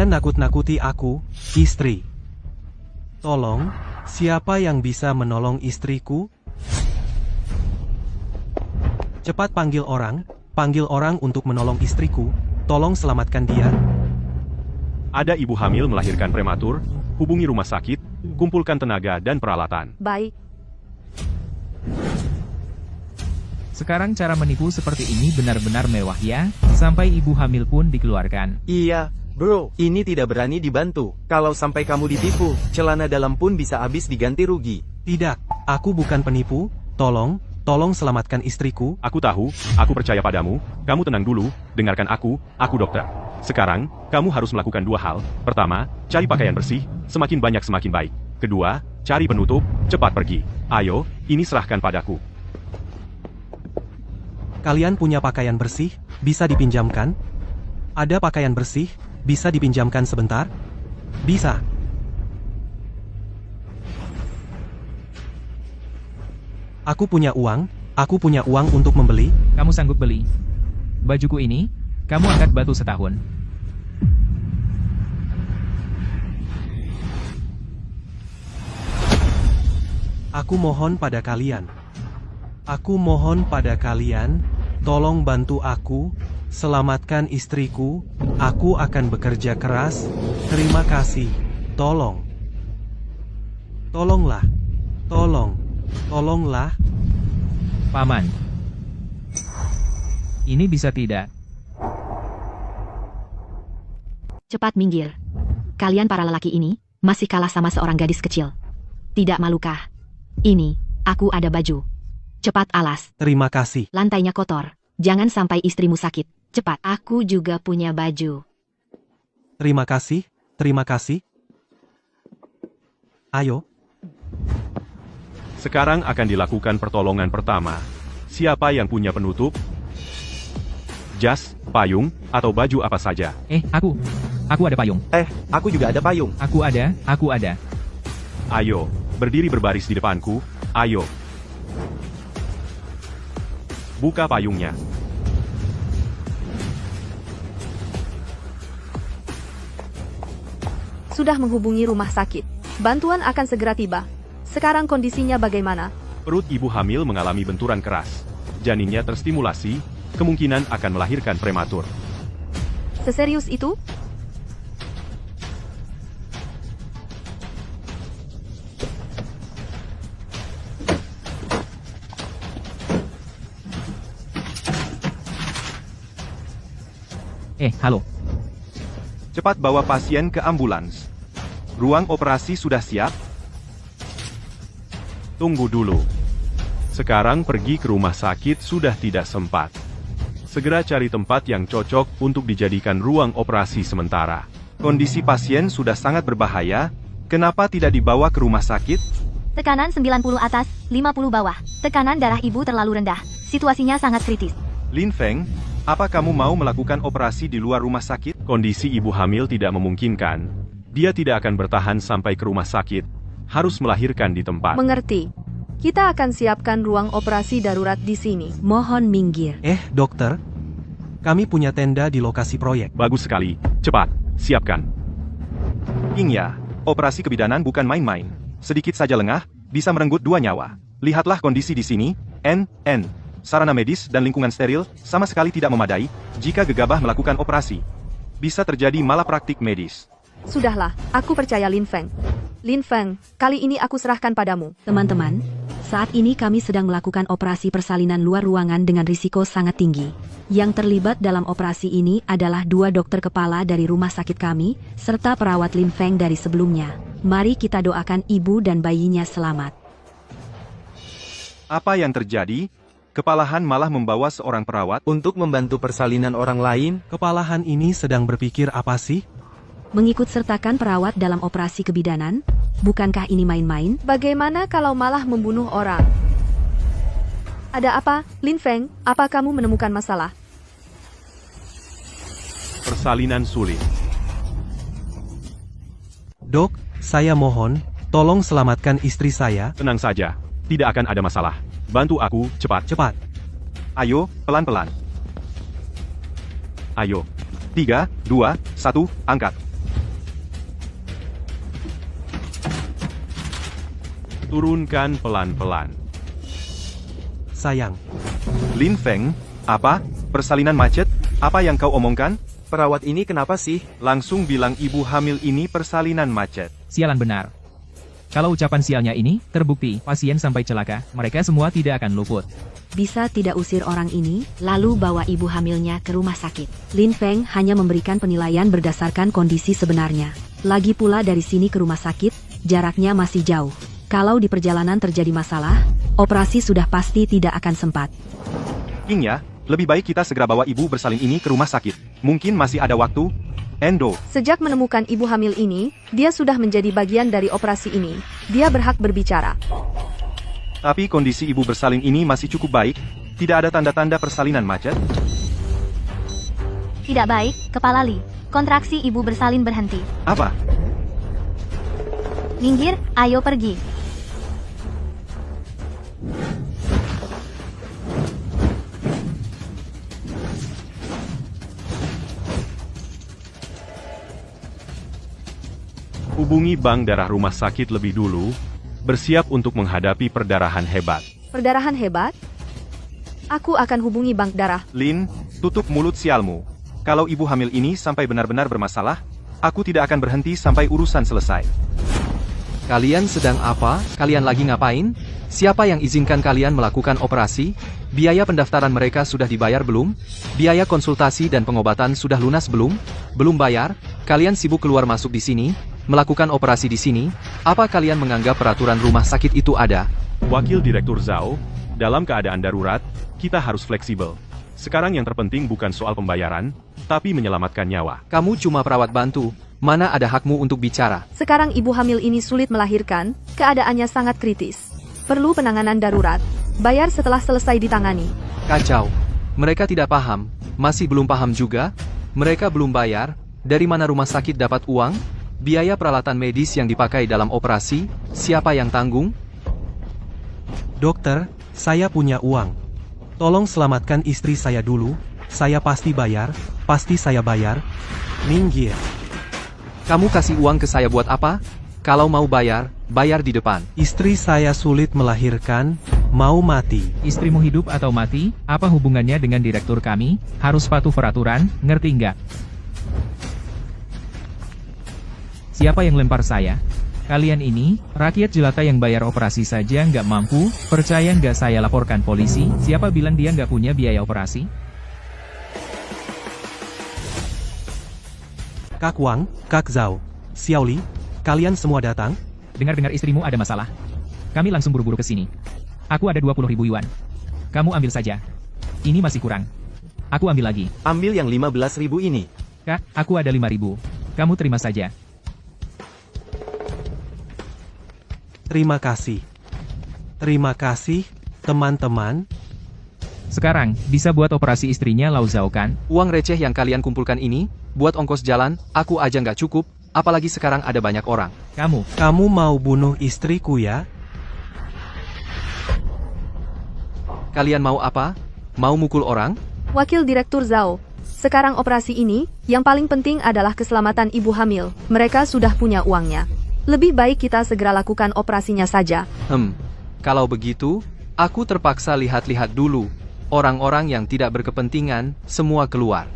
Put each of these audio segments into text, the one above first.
Jangan nakut-nakuti aku, istri. Tolong, siapa yang bisa menolong istriku? Cepat panggil orang untuk menolong istriku. Tolong selamatkan dia. Ada ibu hamil melahirkan prematur, hubungi rumah sakit, kumpulkan tenaga dan peralatan. Baik. Sekarang cara menipu seperti ini benar-benar mewah ya, sampai ibu hamil pun dikeluarkan. Iya, bro, ini tidak berani dibantu. Kalau sampai kamu ditipu, celana dalam pun bisa habis diganti rugi. Tidak, aku bukan penipu. Tolong selamatkan istriku. Aku tahu, aku percaya padamu. Kamu tenang dulu, dengarkan aku dokter. Sekarang, kamu harus melakukan dua hal. Pertama, cari pakaian bersih, semakin banyak semakin baik. Kedua, cari penutup, cepat pergi. Ayo, ini serahkan padaku. Kalian punya pakaian bersih, bisa dipinjamkan? Ada pakaian bersih, bisa dipinjamkan sebentar? Bisa. Aku punya uang untuk membeli. Kamu sanggup beli bajuku ini? Kamu angkat batu setahun. Aku mohon pada kalian, tolong bantu aku, selamatkan istriku, aku akan bekerja keras, terima kasih, tolonglah, tolonglah. Paman, ini bisa tidak? Cepat minggir. Kalian para lelaki ini, masih kalah sama seorang gadis kecil. Tidak malukah? Ini, aku ada baju. Cepat alas. Terima kasih. Lantainya kotor. Jangan sampai istrimu sakit. Cepat, aku juga punya baju. Terima kasih. Ayo. Sekarang akan dilakukan pertolongan pertama. Siapa yang punya penutup? Jas, payung, atau baju apa saja? Aku ada payung. Aku juga ada payung. Aku ada. Ayo, berdiri berbaris di depanku, ayo. Buka payungnya. Sudah menghubungi rumah sakit. Bantuan akan segera tiba. Sekarang kondisinya bagaimana? Perut ibu hamil mengalami benturan keras. Janinnya terstimulasi, kemungkinan akan melahirkan prematur. Seserius itu? Halo. Cepat bawa pasien ke ambulans. Ruang operasi sudah siap? Tunggu dulu. Sekarang pergi ke rumah sakit sudah tidak sempat. Segera cari tempat yang cocok untuk dijadikan ruang operasi sementara. Kondisi pasien sudah sangat berbahaya, kenapa tidak dibawa ke rumah sakit? Tekanan 90 atas, 50 bawah. Tekanan darah ibu terlalu rendah. Situasinya sangat kritis. Lin Feng, apa kamu mau melakukan operasi di luar rumah sakit? Kondisi ibu hamil tidak memungkinkan. Dia tidak akan bertahan sampai ke rumah sakit. Harus melahirkan di tempat. Mengerti. Kita akan siapkan ruang operasi darurat di sini. Mohon minggir. Dokter. Kami punya tenda di lokasi proyek. Bagus sekali. Cepat, siapkan. Ingya, operasi kebidanan bukan main-main. Sedikit saja lengah, bisa merenggut 2 nyawa. Lihatlah kondisi di sini. Sarana medis dan lingkungan steril sama sekali tidak memadai jika gegabah melakukan operasi. Bisa terjadi malapraktik medis. Sudahlah, aku percaya Lin Feng. Lin Feng, kali ini aku serahkan padamu. Teman-teman, saat ini kami sedang melakukan operasi persalinan luar ruangan dengan risiko sangat tinggi. Yang terlibat dalam operasi ini adalah 2 dokter kepala dari rumah sakit kami, serta perawat Lin Feng dari sebelumnya. Mari kita doakan ibu dan bayinya selamat. Apa yang terjadi? Kepalahan malah membawa seorang perawat Untuk membantu persalinan orang lain. Kepalahan ini sedang berpikir apa sih? Mengikut sertakan perawat dalam operasi kebidanan? Bukankah ini main-main? Bagaimana kalau malah membunuh orang? Ada apa, Lin Feng? Apa kamu menemukan masalah? persalinan sulit. Dok, saya mohon, tolong selamatkan istri saya. Tenang saja, tidak akan ada masalah. Bantu aku, cepat. Cepat. Ayo, pelan-pelan. Ayo. 3, 2, 1, angkat. Turunkan pelan-pelan. Sayang, Lin Feng, apa? Persalinan macet? Apa yang kau omongkan? Perawat ini kenapa sih? Langsung bilang ibu hamil ini persalinan macet. Sialan benar. Kalau ucapan sialnya ini terbukti, pasien sampai celaka, mereka semua tidak akan luput. Bisa tidak usir orang ini, lalu bawa ibu hamilnya ke rumah sakit. Lin Feng hanya memberikan penilaian berdasarkan kondisi sebenarnya. Lagi pula dari sini ke rumah sakit, jaraknya masih jauh. Kalau di perjalanan terjadi masalah, operasi sudah pasti tidak akan sempat. King ya, lebih baik kita segera bawa ibu bersalin ini ke rumah sakit. Mungkin masih ada waktu. Endo, Sejak menemukan ibu hamil ini, dia sudah menjadi bagian dari operasi ini. Dia berhak berbicara. tapi kondisi ibu bersalin ini masih cukup baik. Tidak ada tanda-tanda persalinan macet. Tidak baik, Kepala Li. Kontraksi ibu bersalin berhenti. Apa? Minggir, ayo pergi. Hubungi bank darah rumah sakit lebih dulu. Bersiap untuk menghadapi perdarahan hebat. Perdarahan hebat? Aku akan hubungi bank darah. Lin, tutup mulut sialmu. Kalau ibu hamil ini sampai benar-benar bermasalah, aku tidak akan berhenti sampai urusan selesai. Kalian sedang apa? Kalian lagi ngapain? Siapa yang izinkan kalian melakukan operasi? Biaya pendaftaran mereka sudah dibayar belum? Biaya konsultasi dan pengobatan sudah lunas belum? Belum bayar? Kalian sibuk keluar masuk di sini? Melakukan operasi di sini? Apa kalian menganggap peraturan rumah sakit itu ada? Wakil Direktur Zhao, dalam keadaan darurat, kita harus fleksibel. Sekarang yang terpenting bukan soal pembayaran, tapi menyelamatkan nyawa. Kamu cuma perawat bantu. Mana ada hakmu untuk bicara? Sekarang ibu hamil ini sulit melahirkan, keadaannya sangat kritis. Perlu penanganan darurat. Bayar setelah selesai ditangani. Kacau. Mereka tidak paham. Masih belum paham juga? Mereka belum bayar. Dari mana rumah sakit dapat uang? Biaya peralatan medis yang dipakai dalam operasi, siapa yang tanggung? dokter, saya punya uang. Tolong selamatkan istri saya dulu. Saya pasti bayar, pasti saya bayar. Minggir. Kamu kasih uang ke saya buat apa? Kalau mau bayar, bayar di depan. Istri saya sulit melahirkan, mau mati. Istrimu hidup atau mati, apa hubungannya dengan direktur kami? Harus patuh peraturan, ngerti nggak? Siapa yang lempar saya? Kalian ini, rakyat jelata yang bayar operasi saja nggak mampu, percaya nggak saya laporkan polisi? Siapa bilang dia nggak punya biaya operasi? Kak Wang, Kak Zhao, Xiaoli, kalian semua datang? Dengar-dengar istrimu ada masalah. Kami langsung buru-buru ke sini. Aku ada 20.000 yuan. Kamu ambil saja. Ini masih kurang. Aku ambil lagi. Ambil yang 15.000 ini. Kak, aku ada 5.000. Kamu terima saja. Terima kasih. Terima kasih, teman-teman. Sekarang, bisa buat operasi istrinya Lau Zhao kan? Uang receh yang kalian kumpulkan ini, buat ongkos jalan, aku aja nggak cukup, apalagi sekarang ada banyak orang. Kamu mau bunuh istriku ya? Kalian mau apa? Mau mukul orang? Wakil Direktur Zhao. Sekarang operasi ini, yang paling penting adalah keselamatan ibu hamil. Mereka sudah punya uangnya. Lebih baik kita segera lakukan operasinya saja. Kalau begitu, aku terpaksa lihat-lihat dulu. Orang-orang yang tidak berkepentingan, semua keluar.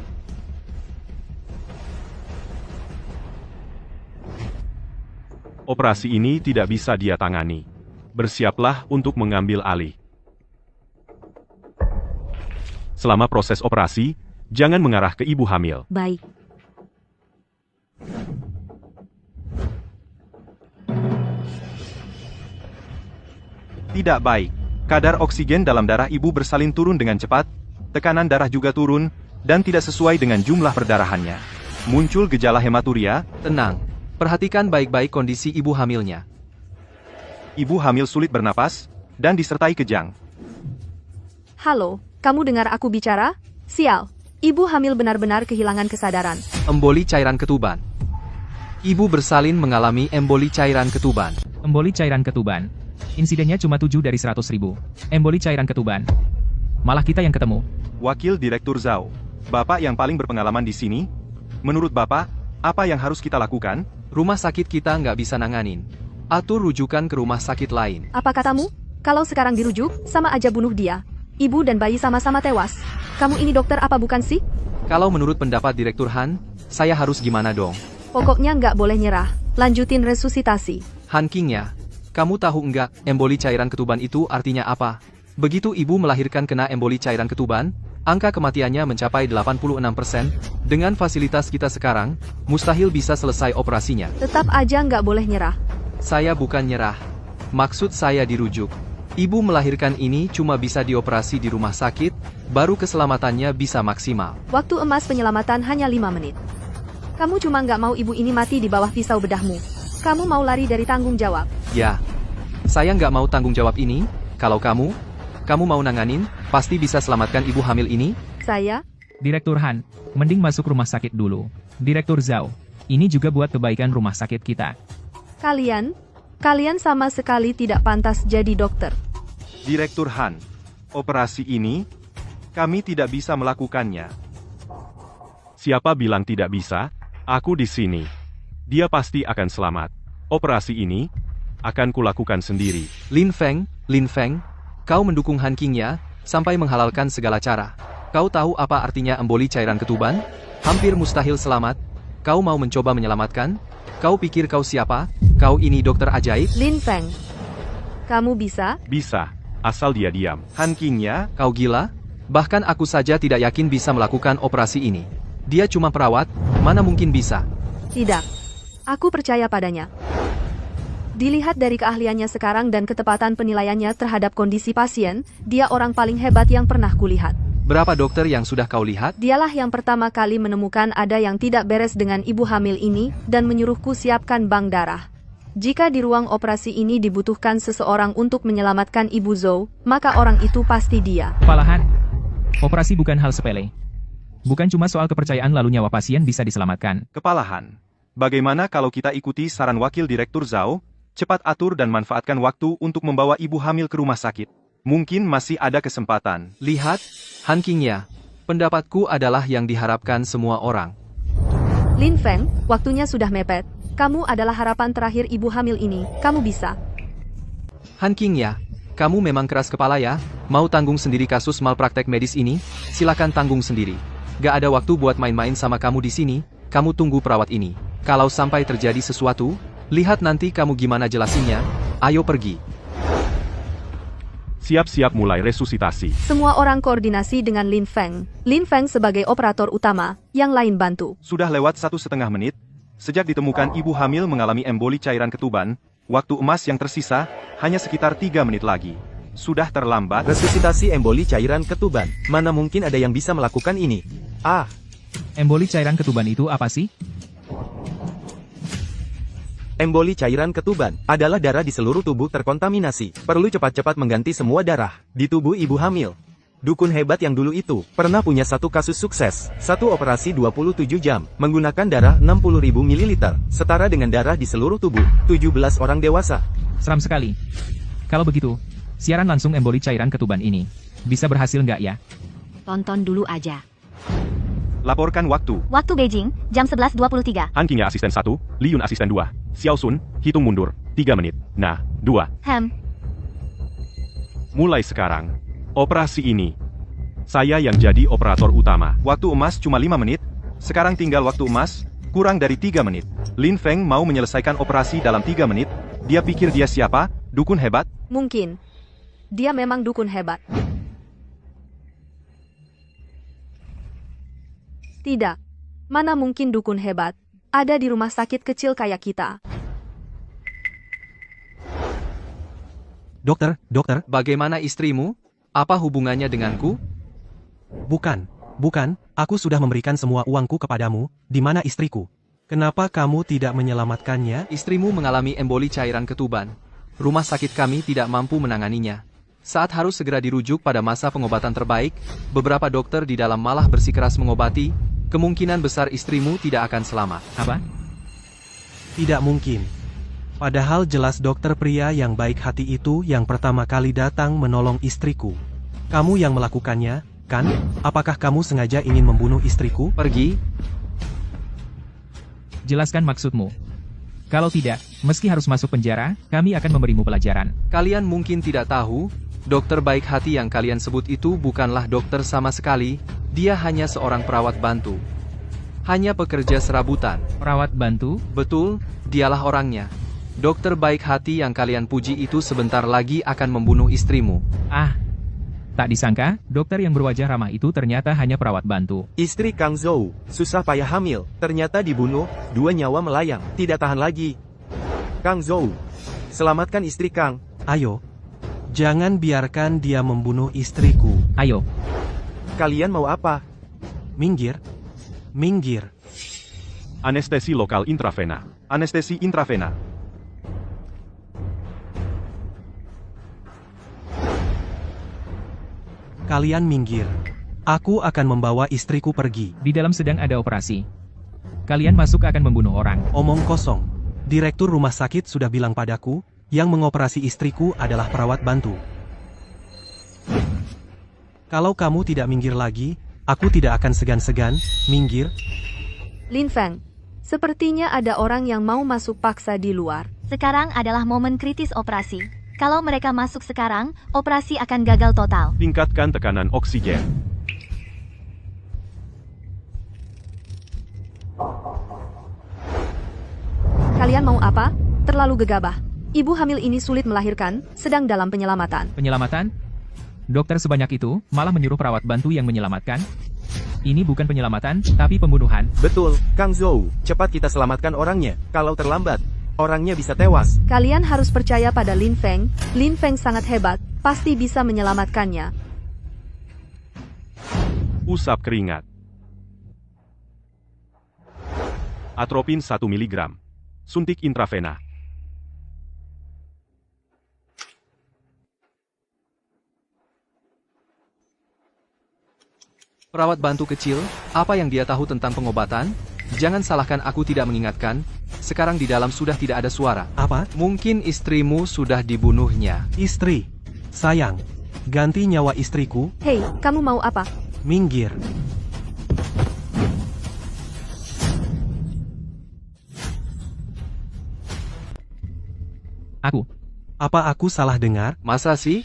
Operasi ini tidak bisa dia tangani. Bersiaplah untuk mengambil alih. Selama proses operasi, jangan mengarah ke ibu hamil. Baik. Tidak baik. Kadar oksigen dalam darah ibu bersalin turun dengan cepat, tekanan darah juga turun, dan tidak sesuai dengan jumlah perdarahannya. Muncul gejala hematuria. Tenang. Perhatikan baik-baik kondisi ibu hamilnya. Ibu hamil sulit bernapas, dan disertai kejang. Halo, kamu dengar aku bicara? Sial, ibu hamil benar-benar kehilangan kesadaran. Emboli cairan ketuban. Ibu bersalin mengalami emboli cairan ketuban. Emboli cairan ketuban. Insidennya cuma 7 dari 100.000. Emboli cairan ketuban. Malah kita yang ketemu. Wakil Direktur Zhao, Bapak yang paling berpengalaman di sini? Menurut Bapak, apa yang harus kita lakukan? Rumah sakit kita nggak bisa nanganin. Atur rujukan ke rumah sakit lain. Apa katamu? Kalau sekarang dirujuk, sama aja bunuh dia. Ibu dan bayi sama-sama tewas. Kamu ini dokter apa bukan sih? Kalau menurut pendapat Direktur Han, saya harus gimana dong? Pokoknya nggak boleh nyerah. Lanjutin resusitasi. Han Qingya, kamu tahu enggak emboli cairan ketuban itu artinya apa? Begitu ibu melahirkan kena emboli cairan ketuban, angka kematiannya mencapai 86%. Dengan fasilitas kita sekarang, mustahil bisa selesai operasinya. Tetap aja nggak boleh nyerah. Saya bukan nyerah. Maksud saya dirujuk. Ibu melahirkan ini cuma bisa dioperasi di rumah sakit, baru keselamatannya bisa maksimal. Waktu emas penyelamatan hanya 5 menit. Kamu cuma nggak mau ibu ini mati di bawah pisau bedahmu. Kamu mau lari dari tanggung jawab. Ya, saya nggak mau tanggung jawab ini. Kalau kamu mau nanganin, pasti bisa selamatkan ibu hamil ini. Saya? Direktur Han, mending masuk rumah sakit dulu. Direktur Zhao, ini juga buat kebaikan rumah sakit kita. Kalian sama sekali tidak pantas jadi dokter. Direktur Han, operasi ini, kami tidak bisa melakukannya. Siapa bilang tidak bisa? Aku di sini. Dia pasti akan selamat. Operasi ini, akan kulakukan sendiri. Lin Feng, kau mendukung Han Qingya, sampai menghalalkan segala cara. Kau tahu apa artinya emboli cairan ketuban? Hampir mustahil selamat. Kau mau mencoba menyelamatkan? Kau pikir kau siapa? Kau ini dokter ajaib? Lin Feng, kamu bisa? Bisa, asal dia diam. Han Qingya, Kau gila? Bahkan aku saja tidak yakin bisa melakukan operasi ini. Dia cuma perawat, mana mungkin bisa? Tidak. Aku percaya padanya. Dilihat dari keahliannya sekarang dan ketepatan penilaiannya terhadap kondisi pasien, dia orang paling hebat yang pernah kulihat. Berapa dokter yang sudah kau lihat? Dialah yang pertama kali menemukan ada yang tidak beres dengan ibu hamil ini, dan menyuruhku siapkan bank darah. Jika di ruang operasi ini dibutuhkan seseorang untuk menyelamatkan Ibu Zhou, maka orang itu pasti dia. Kepala Han, operasi bukan hal sepele. Bukan cuma soal kepercayaan lalu nyawa pasien bisa diselamatkan. Kepala Han. Bagaimana kalau kita ikuti saran Wakil Direktur Zhao, cepat atur dan manfaatkan waktu untuk membawa ibu hamil ke rumah sakit. Mungkin masih ada kesempatan. Lihat, Han Qingya. Pendapatku adalah yang diharapkan semua orang. Lin Feng, waktunya sudah mepet. Kamu adalah harapan terakhir ibu hamil ini. Kamu bisa. Han Qingya, kamu memang keras kepala ya? Mau tanggung sendiri kasus malpraktek medis ini? Silakan tanggung sendiri. Gak ada waktu buat main-main sama kamu di sini. Kamu tunggu perawat ini. Kalau sampai terjadi sesuatu, lihat nanti kamu gimana jelasinnya. Ayo pergi. Siap-siap mulai resusitasi. Semua orang koordinasi dengan Lin Feng. Lin Feng sebagai operator utama, yang lain bantu. Sudah lewat 1,5 menit, sejak ditemukan ibu hamil mengalami emboli cairan ketuban, waktu emas yang tersisa, hanya sekitar 3 menit lagi. Sudah terlambat. Resusitasi emboli cairan ketuban. Mana mungkin ada yang bisa melakukan ini? Emboli cairan ketuban itu apa sih? Emboli cairan ketuban adalah darah di seluruh tubuh terkontaminasi. Perlu cepat-cepat mengganti semua darah di tubuh ibu hamil. Dukun hebat yang dulu itu pernah punya satu kasus sukses. Satu operasi 27 jam menggunakan darah 60.000 ml, setara dengan darah di seluruh tubuh 17 orang dewasa. Seram sekali. Kalau begitu, siaran langsung emboli cairan ketuban ini. Bisa berhasil nggak ya? Tonton dulu aja. Laporkan waktu. Waktu Beijing, jam 11.23. Han Qingya asisten 1, Li Yun asisten 2. Xiao Sun, hitung mundur. 3 menit. Nah, 2. Mulai sekarang. Operasi ini. Saya yang jadi operator utama. Waktu emas cuma 5 menit. Sekarang tinggal waktu emas, kurang dari 3 menit. Lin Feng mau menyelesaikan operasi dalam 3 menit. Dia pikir dia siapa? Dukun hebat? Mungkin. Dia memang dukun hebat. Tidak. Mana mungkin dukun hebat. Ada di rumah sakit kecil kayak kita. Dokter, Bagaimana istrimu? Apa hubungannya denganku? bukan. Aku sudah memberikan semua uangku kepadamu. Di mana istriku? Kenapa kamu tidak menyelamatkannya? Istrimu mengalami emboli cairan ketuban. Rumah sakit kami tidak mampu menanganinya. Saat harus segera dirujuk pada masa pengobatan terbaik, beberapa dokter di dalam malah bersikeras mengobati, kemungkinan besar istrimu tidak akan selamat. Apa? Tidak mungkin. Padahal jelas dokter pria yang baik hati itu yang pertama kali datang menolong istriku. Kamu yang melakukannya, kan? Apakah kamu sengaja ingin membunuh istriku? Pergi. Jelaskan maksudmu. Kalau tidak, meski harus masuk penjara, kami akan memberimu pelajaran. Kalian mungkin tidak tahu, dokter baik hati yang kalian sebut itu bukanlah dokter sama sekali, dia hanya seorang perawat bantu. Hanya pekerja serabutan. Perawat bantu? Betul, dialah orangnya. Dokter baik hati yang kalian puji itu sebentar lagi akan membunuh istrimu. Ah, tak disangka, dokter yang berwajah ramah itu ternyata hanya perawat bantu. Istri Kang Zhou, susah payah hamil, ternyata dibunuh, 2 nyawa melayang, tidak tahan lagi. Kang Zhou, selamatkan istri Kang. Ayo. Jangan biarkan dia membunuh istriku. Ayo, Kalian mau apa? Minggir. Minggir. Anestesi lokal intravena. Anestesi intravena. Kalian minggir. Aku akan membawa istriku pergi. di dalam sedang ada operasi. Kalian masuk akan membunuh orang. Omong kosong. Direktur rumah sakit sudah bilang padaku, yang mengoperasi istriku adalah perawat bantu. Kalau kamu tidak minggir lagi, aku tidak akan segan-segan, minggir. Lin Feng, sepertinya ada orang yang mau masuk paksa di luar. Sekarang adalah momen kritis operasi. Kalau mereka masuk sekarang, operasi akan gagal total. Tingkatkan tekanan oksigen. Kalian mau apa? Terlalu gegabah. Ibu hamil ini sulit melahirkan, sedang dalam penyelamatan. Penyelamatan? Dokter sebanyak itu, malah menyuruh perawat bantu yang menyelamatkan? Ini bukan penyelamatan, tapi pembunuhan. Betul, Kang Zhou, cepat kita selamatkan orangnya. Kalau terlambat, orangnya bisa tewas. Kalian harus percaya pada Lin Feng. Lin Feng sangat hebat, pasti bisa menyelamatkannya. Usap keringat. Atropin 1 mg. Suntik intravena. Perawat bantu kecil, apa yang dia tahu tentang pengobatan? Jangan salahkan aku tidak mengingatkan, sekarang di dalam sudah tidak ada suara. Apa? Mungkin istrimu sudah dibunuhnya. Istri. Sayang. Ganti nyawa istriku, Hei, kamu mau apa? minggir. Aku. Apa aku salah dengar? Masa sih?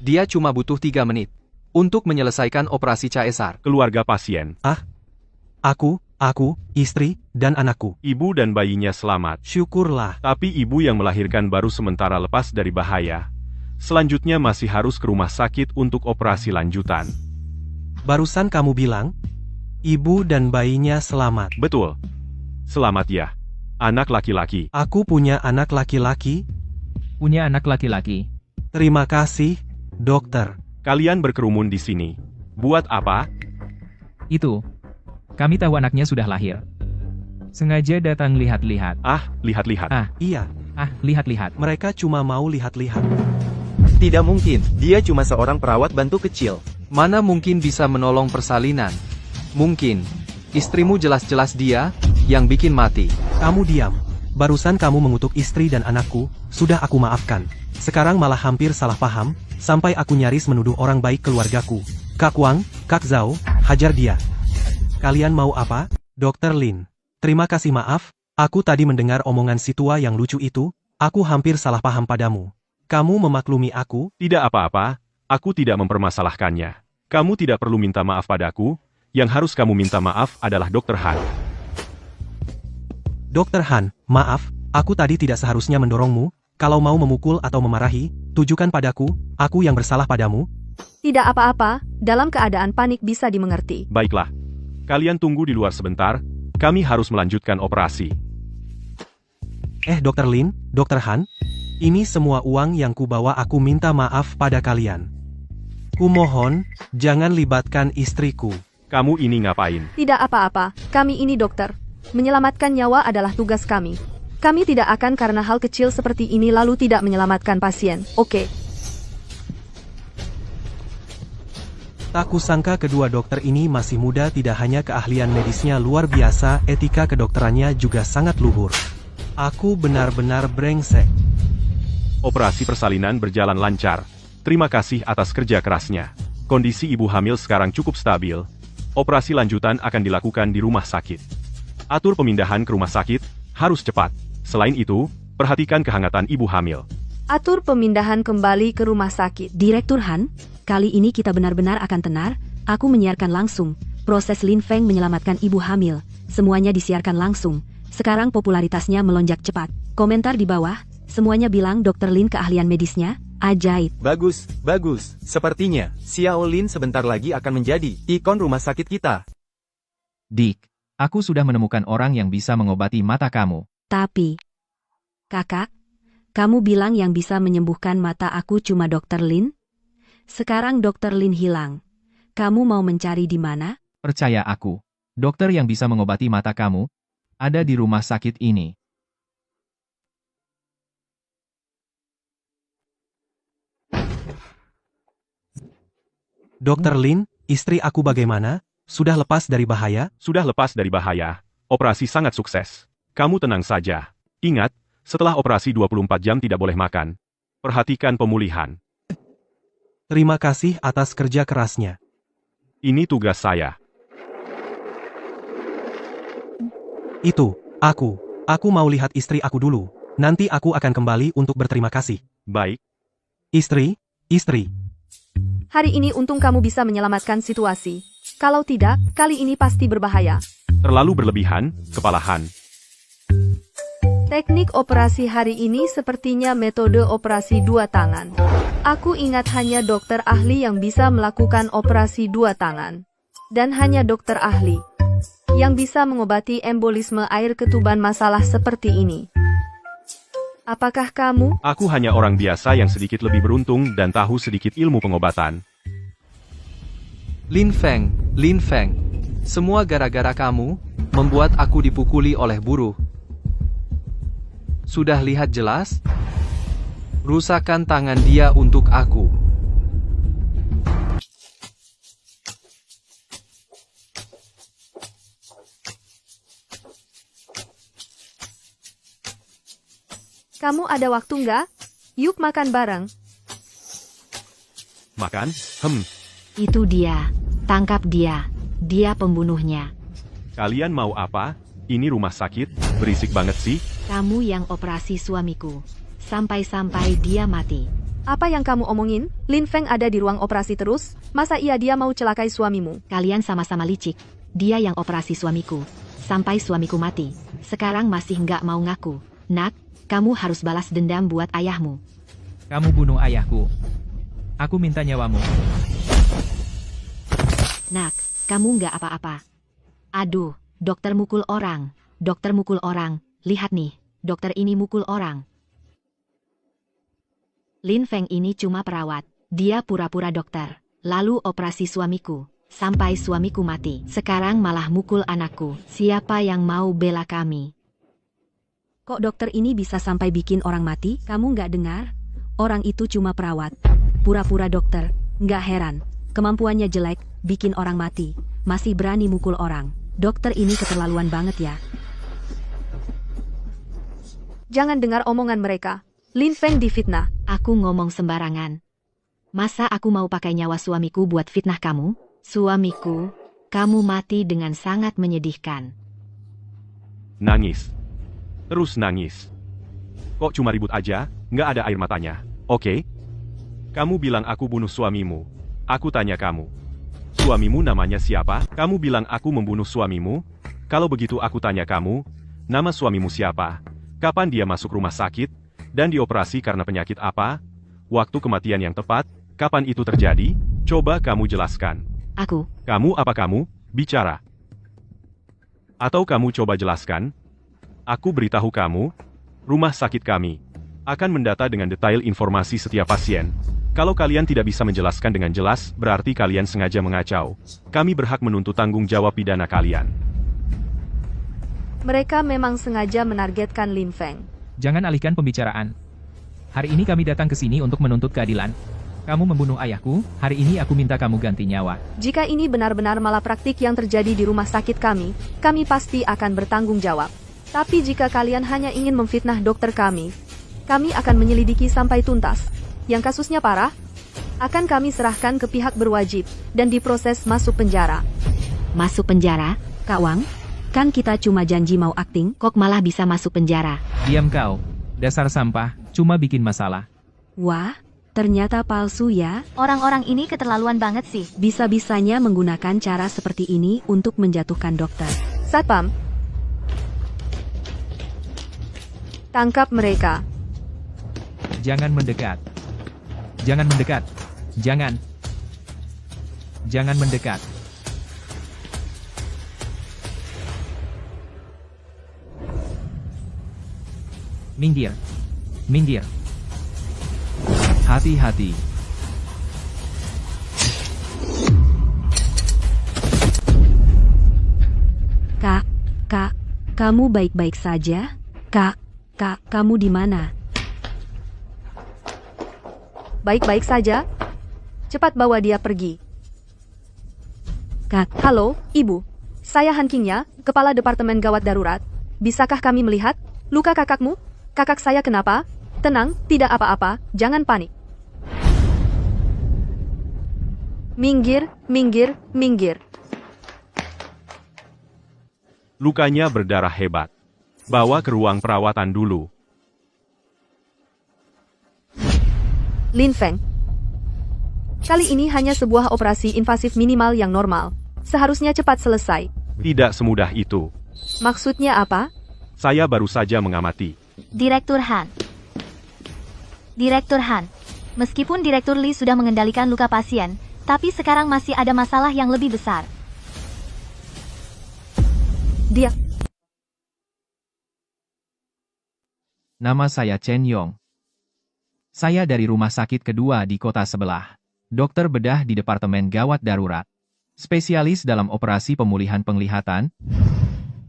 Dia cuma butuh 3 menit untuk menyelesaikan operasi caesar. Keluarga pasien. Aku, istri, dan anakku. Ibu dan bayinya selamat. Syukurlah. Tapi ibu yang melahirkan baru sementara lepas dari bahaya. Selanjutnya masih harus ke rumah sakit untuk operasi lanjutan. Barusan kamu bilang, ibu dan bayinya selamat. Betul. Selamat ya. Anak laki-laki. Aku punya anak laki-laki. Punya anak laki-laki. Terima kasih, dokter. Kalian berkerumun di sini. Buat apa? Itu. Kami tahu anaknya sudah lahir. Sengaja datang lihat-lihat. Lihat-lihat. Iya, Lihat-lihat. mereka cuma mau lihat-lihat. Tidak mungkin, dia cuma seorang perawat bantu kecil. Mana mungkin bisa menolong persalinan? Mungkin. Istrimu jelas-jelas dia yang bikin mati. Kamu diam. Barusan kamu mengutuk istri dan anakku, sudah aku maafkan. Sekarang malah hampir salah paham, sampai aku nyaris menuduh orang baik keluargaku. Kak Wang, Kak Zhao, hajar dia. Kalian mau apa? Dokter Lin. Terima kasih maaf, aku tadi mendengar omongan si tua yang lucu itu, aku hampir salah paham padamu. Kamu memaklumi aku? Tidak apa-apa, aku tidak mempermasalahkannya. Kamu tidak perlu minta maaf padaku, yang harus kamu minta maaf adalah Dr. Han. Dokter Han, maaf, aku tadi tidak seharusnya mendorongmu, kalau mau memukul atau memarahi, tujukan padaku, aku yang bersalah padamu. Tidak apa-apa, dalam keadaan panik bisa dimengerti. Baiklah. Kalian tunggu di luar sebentar, kami harus melanjutkan operasi. Dokter Lin, Dokter Han, ini semua uang yang kubawa aku minta maaf pada kalian. Kumohon, jangan libatkan istriku. Kamu ini ngapain? Tidak apa-apa, kami ini dokter. Menyelamatkan nyawa adalah tugas kami. Kami tidak akan karena hal kecil seperti ini lalu tidak menyelamatkan pasien, oke? Tak kusangka kedua dokter ini masih muda, tidak hanya keahlian medisnya luar biasa, etika kedokterannya juga sangat luhur. Aku benar-benar brengsek. Operasi persalinan berjalan lancar. Terima kasih atas kerja kerasnya. Kondisi ibu hamil sekarang cukup stabil. Operasi lanjutan akan dilakukan di rumah sakit. Atur pemindahan ke rumah sakit, harus cepat. Selain itu, perhatikan kehangatan ibu hamil. Atur pemindahan kembali ke rumah sakit. Direktur Han, kali ini kita benar-benar akan tenar. Aku menyiarkan langsung. Proses Lin Feng menyelamatkan ibu hamil. Semuanya disiarkan langsung. Sekarang popularitasnya melonjak cepat. Komentar di bawah, semuanya bilang Dr. Lin keahlian medisnya, ajaib. Bagus, bagus. Sepertinya, Xiao Lin sebentar lagi akan menjadi ikon rumah sakit kita. Dik, aku sudah menemukan orang yang bisa mengobati mata kamu. Tapi, kakak, kamu bilang yang bisa menyembuhkan mata aku cuma Dr. Lin? Sekarang Dr. Lin hilang. Kamu mau mencari di mana? Percaya aku, dokter yang bisa mengobati mata kamu ada di rumah sakit ini. Dr. Lin, istri aku bagaimana? Sudah lepas dari bahaya? Sudah lepas dari bahaya. Operasi sangat sukses. Kamu tenang saja. Ingat, setelah operasi 24 jam tidak boleh makan. Perhatikan pemulihan. Terima kasih atas kerja kerasnya. Ini tugas saya. Itu, aku mau lihat istri aku dulu. Nanti aku akan kembali untuk berterima kasih. Baik. Istri. Hari ini untung kamu bisa menyelamatkan situasi. Kalau tidak, kali ini pasti berbahaya. Terlalu berlebihan, kepalahan. Teknik operasi hari ini sepertinya metode operasi dua tangan. Aku ingat hanya dokter ahli yang bisa melakukan operasi dua tangan. Dan hanya dokter ahli yang bisa mengobati embolisme air ketuban masalah seperti ini. Apakah kamu? Aku hanya orang biasa yang sedikit lebih beruntung dan tahu sedikit ilmu pengobatan. Lin Feng, semua gara-gara kamu, membuat aku dipukuli oleh buruh. Sudah lihat jelas? Rusakkan tangan dia untuk aku. Kamu ada waktu nggak? Yuk makan bareng. Makan? Itu dia. Tangkap dia. Dia pembunuhnya. Kalian mau apa? Ini rumah sakit, berisik banget sih. Kamu yang operasi suamiku. Sampai-sampai dia mati. Apa yang kamu omongin? Lin Feng ada di ruang operasi terus? Masa iya dia mau celakai suamimu? Kalian sama-sama licik. Dia yang operasi suamiku. Sampai suamiku mati. Sekarang masih nggak mau ngaku. Nak, kamu harus balas dendam buat ayahmu. Kamu bunuh ayahku. Aku minta nyawamu. Nak, kamu nggak apa-apa. Aduh, dokter mukul orang. Dokter mukul orang. Lihat nih, dokter ini mukul orang. Lin Feng ini cuma perawat. Dia pura-pura dokter. Lalu operasi suamiku. Sampai suamiku mati. Sekarang malah mukul anakku. Siapa yang mau bela kami? Kok dokter ini bisa sampai bikin orang mati? Kamu nggak dengar? Orang itu cuma perawat. Pura-pura dokter. Nggak heran. Kemampuannya jelek, bikin orang mati. Masih berani mukul orang. Dokter ini keterlaluan banget ya. Jangan dengar omongan mereka. Lin Feng difitnah. Aku ngomong sembarangan. Masa aku mau pakai nyawa suamiku buat fitnah kamu? Suamiku, kamu mati dengan sangat menyedihkan. Nangis. Terus nangis. Kok cuma ribut aja, nggak ada air matanya, oke? Kamu bilang aku bunuh suamimu. Aku tanya kamu. Suamimu namanya siapa? Kamu bilang aku membunuh suamimu? Kalau begitu aku tanya kamu, nama suamimu siapa? Kapan dia masuk rumah sakit? Dan dioperasi karena penyakit apa? Waktu kematian yang tepat? Kapan itu terjadi? Coba kamu jelaskan. Aku. Kamu apa kamu? Bicara. Atau kamu coba jelaskan? Aku beritahu kamu, rumah sakit kami akan mendata dengan detail informasi setiap pasien. Kalau kalian tidak bisa menjelaskan dengan jelas, berarti kalian sengaja mengacau. Kami berhak menuntut tanggung jawab pidana kalian. Mereka memang sengaja menargetkan Lin Feng. Jangan alihkan pembicaraan. Hari ini kami datang ke sini untuk menuntut keadilan. Kamu membunuh ayahku, hari ini aku minta kamu ganti nyawa. Jika ini benar-benar malapraktik yang terjadi di rumah sakit kami pasti akan bertanggung jawab. Tapi jika kalian hanya ingin memfitnah dokter kami akan menyelidiki sampai tuntas. Yang kasusnya parah, akan kami serahkan ke pihak berwajib dan diproses masuk penjara. Masuk penjara? Kak Wang? Kan kita cuma janji mau akting, kok malah bisa masuk penjara. Diam kau. Dasar sampah, cuma bikin masalah. Wah, ternyata palsu ya. Orang-orang ini keterlaluan banget sih. Bisa-bisanya menggunakan cara seperti ini untuk menjatuhkan dokter. Satpam. Tangkap mereka. Jangan mendekat. Jangan mendekat. Jangan. Jangan mendekat. Minggir. Minggir. Hati-hati. Kak, kamu baik-baik saja? Kak, kamu di mana? Baik-baik saja. Cepat bawa dia pergi. Kak, Halo, Ibu. Saya Han Qingya, Kepala Departemen Gawat Darurat. Bisakah kami melihat luka kakakmu? Kakak saya kenapa? Tenang, tidak apa-apa, jangan panik. Minggir, minggir, minggir. Lukanya berdarah hebat. Bawa ke ruang perawatan dulu. Lin Feng. Kali ini hanya sebuah operasi invasif minimal yang normal. Seharusnya cepat selesai. Tidak semudah itu. Maksudnya apa? Saya baru saja mengamati. Direktur Han. Direktur Han. Meskipun Direktur Lee sudah mengendalikan luka pasien, tapi sekarang masih ada masalah yang lebih besar. Dia. Nama saya Chen Yong. Saya dari rumah sakit kedua di kota sebelah. Dokter bedah di Departemen Gawat Darurat. Spesialis dalam operasi pemulihan penglihatan.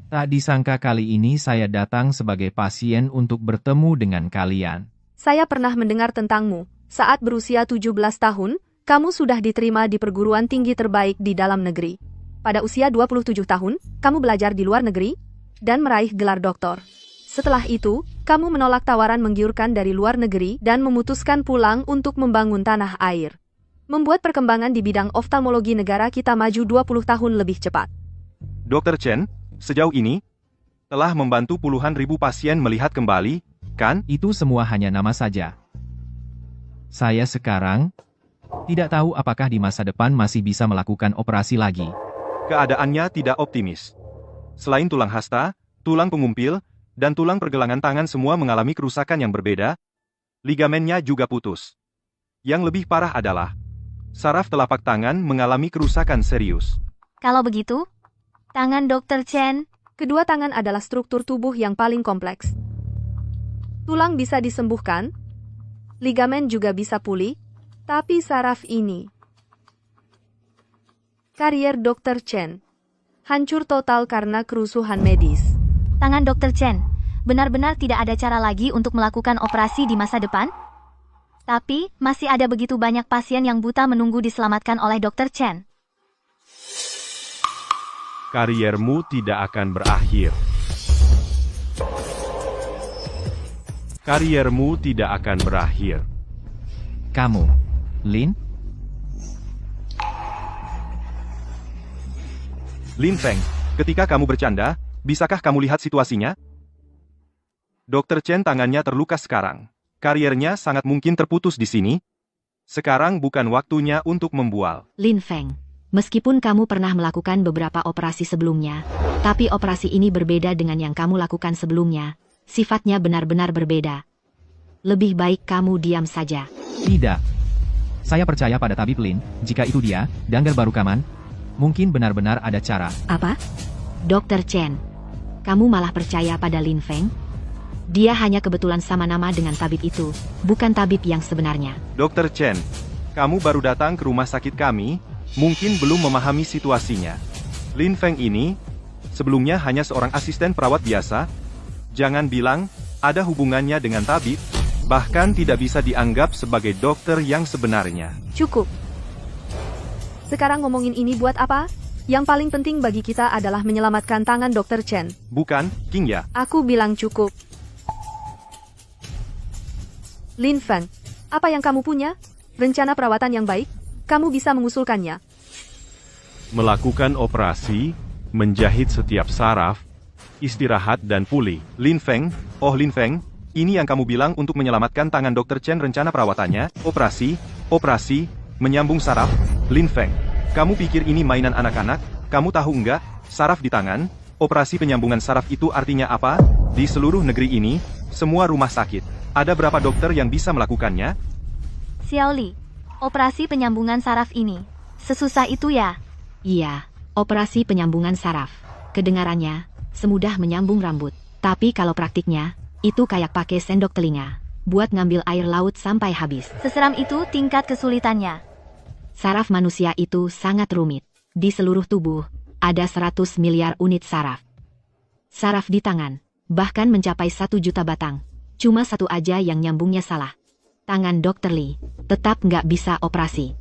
Tak disangka kali ini saya datang sebagai pasien untuk bertemu dengan kalian. Saya pernah mendengar tentangmu. Saat berusia 17 tahun, kamu sudah diterima di perguruan tinggi terbaik di dalam negeri. Pada usia 27 tahun, kamu belajar di luar negeri dan meraih gelar doktor. Setelah itu, kamu menolak tawaran menggiurkan dari luar negeri dan memutuskan pulang untuk membangun tanah air. Membuat perkembangan di bidang oftalmologi negara kita maju 20 tahun lebih cepat. Dr. Chen, sejauh ini, telah membantu puluhan ribu pasien melihat kembali, kan? Itu semua hanya nama saja. Saya sekarang tidak tahu apakah di masa depan masih bisa melakukan operasi lagi. Keadaannya tidak optimis. Selain tulang hasta, tulang pengumpil, dan tulang pergelangan tangan semua mengalami kerusakan yang berbeda, ligamennya juga putus. Yang lebih parah adalah, saraf telapak tangan mengalami kerusakan serius. Kalau begitu, tangan Dr. Chen. Kedua tangan adalah struktur tubuh yang paling kompleks. Tulang bisa disembuhkan, ligamen juga bisa pulih, tapi saraf ini. Karier Dr. Chen hancur total karena kerusuhan medis. Tangan Dr. Chen, benar-benar tidak ada cara lagi untuk melakukan operasi di masa depan? Tapi, masih ada begitu banyak pasien yang buta menunggu diselamatkan oleh Dr. Chen. Kariermu tidak akan berakhir. Kariermu tidak akan berakhir. Kamu, Lin? Lin Feng, ketika kamu bercanda, bisakah kamu lihat situasinya? Dr. Chen tangannya terluka sekarang. Kariernya sangat mungkin terputus di sini. Sekarang bukan waktunya untuk membual. Lin Feng, meskipun kamu pernah melakukan beberapa operasi sebelumnya, tapi operasi ini berbeda dengan yang kamu lakukan sebelumnya. Sifatnya benar-benar berbeda. Lebih baik kamu diam saja. Tidak. Saya percaya pada tabib Lin, jika itu dia, Danggar baru kaman. Mungkin benar-benar ada cara. Apa? Dr. Chen, kamu malah percaya pada Lin Feng? Dia hanya kebetulan sama nama dengan tabib itu, bukan tabib yang sebenarnya. Dr. Chen, kamu baru datang ke rumah sakit kami, mungkin belum memahami situasinya. Lin Feng ini, sebelumnya hanya seorang asisten perawat biasa. Jangan bilang, ada hubungannya dengan tabib, bahkan tidak bisa dianggap sebagai dokter yang sebenarnya. Cukup. Sekarang ngomongin ini buat apa? Yang paling penting bagi kita adalah menyelamatkan tangan Dr. Chen. Bukan, Qingya. Aku bilang cukup. Lin Feng, apa yang kamu punya? Rencana perawatan yang baik? Kamu bisa mengusulkannya. Melakukan operasi, menjahit setiap saraf, istirahat dan pulih. Lin Feng, oh Lin Feng, ini yang kamu bilang untuk menyelamatkan tangan Dr. Chen rencana perawatannya, operasi, menyambung saraf. Lin Feng, kamu pikir ini mainan anak-anak? Kamu tahu enggak, saraf di tangan, operasi penyambungan saraf itu artinya apa? Di seluruh negeri ini, semua rumah sakit, ada berapa dokter yang bisa melakukannya? Xiao Li, operasi penyambungan saraf ini, sesusah itu ya? Iya, operasi penyambungan saraf. Kedengarannya, semudah menyambung rambut. Tapi kalau praktiknya, itu kayak pakai sendok telinga. Buat ngambil air laut sampai habis. Seseram itu tingkat kesulitannya. Saraf manusia itu sangat rumit. Di seluruh tubuh, ada 100 miliar unit saraf. Saraf di tangan, bahkan mencapai 1 juta batang. Cuma satu aja yang nyambungnya salah. Tangan Dr. Li, tetap nggak bisa operasi.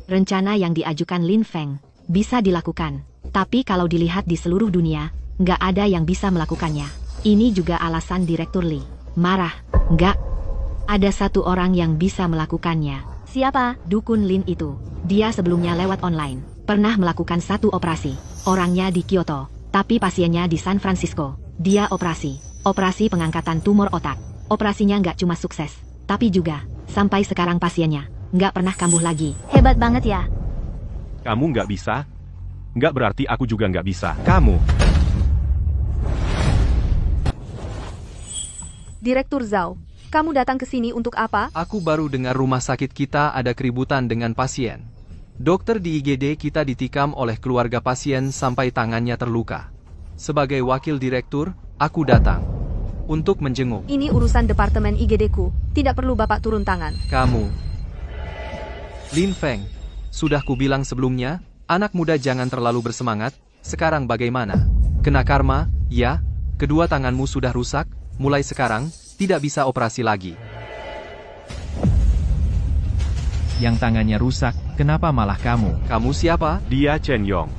Rencana yang diajukan Lin Feng, bisa dilakukan. Tapi kalau dilihat di seluruh dunia, nggak ada yang bisa melakukannya. Ini juga alasan Direktur Li. Marah, nggak. Ada satu orang yang bisa melakukannya. Siapa? Dukun Lin itu. Dia sebelumnya lewat online. Pernah melakukan 1 operasi. Orangnya di Kyoto, tapi pasiennya di San Francisco. Dia operasi pengangkatan tumor otak. Operasinya nggak cuma sukses, tapi juga, sampai sekarang pasiennya nggak pernah kambuh lagi. Hebat banget ya. Kamu nggak bisa? Nggak berarti aku juga nggak bisa. Kamu. Direktur Zhao, kamu datang ke sini untuk apa? Aku baru dengar rumah sakit kita ada keributan dengan pasien. Dokter di IGD kita ditikam oleh keluarga pasien sampai tangannya terluka. Sebagai wakil direktur, aku datang untuk menjenguk. Ini urusan departemen IGD-ku, tidak perlu Bapak turun tangan. Kamu, Lin Feng, sudah kubilang sebelumnya, anak muda jangan terlalu bersemangat. Sekarang bagaimana? Kena karma, ya? Kedua tanganmu sudah rusak, mulai sekarang, tidak bisa operasi lagi. Yang tangannya rusak, kenapa malah kamu? Kamu siapa? Dia Chen Yong,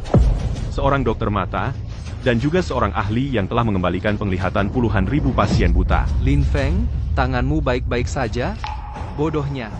seorang dokter mata, dan juga seorang ahli yang telah mengembalikan penglihatan puluhan ribu pasien buta. Lin Feng, tanganmu baik-baik saja? Bodohnya.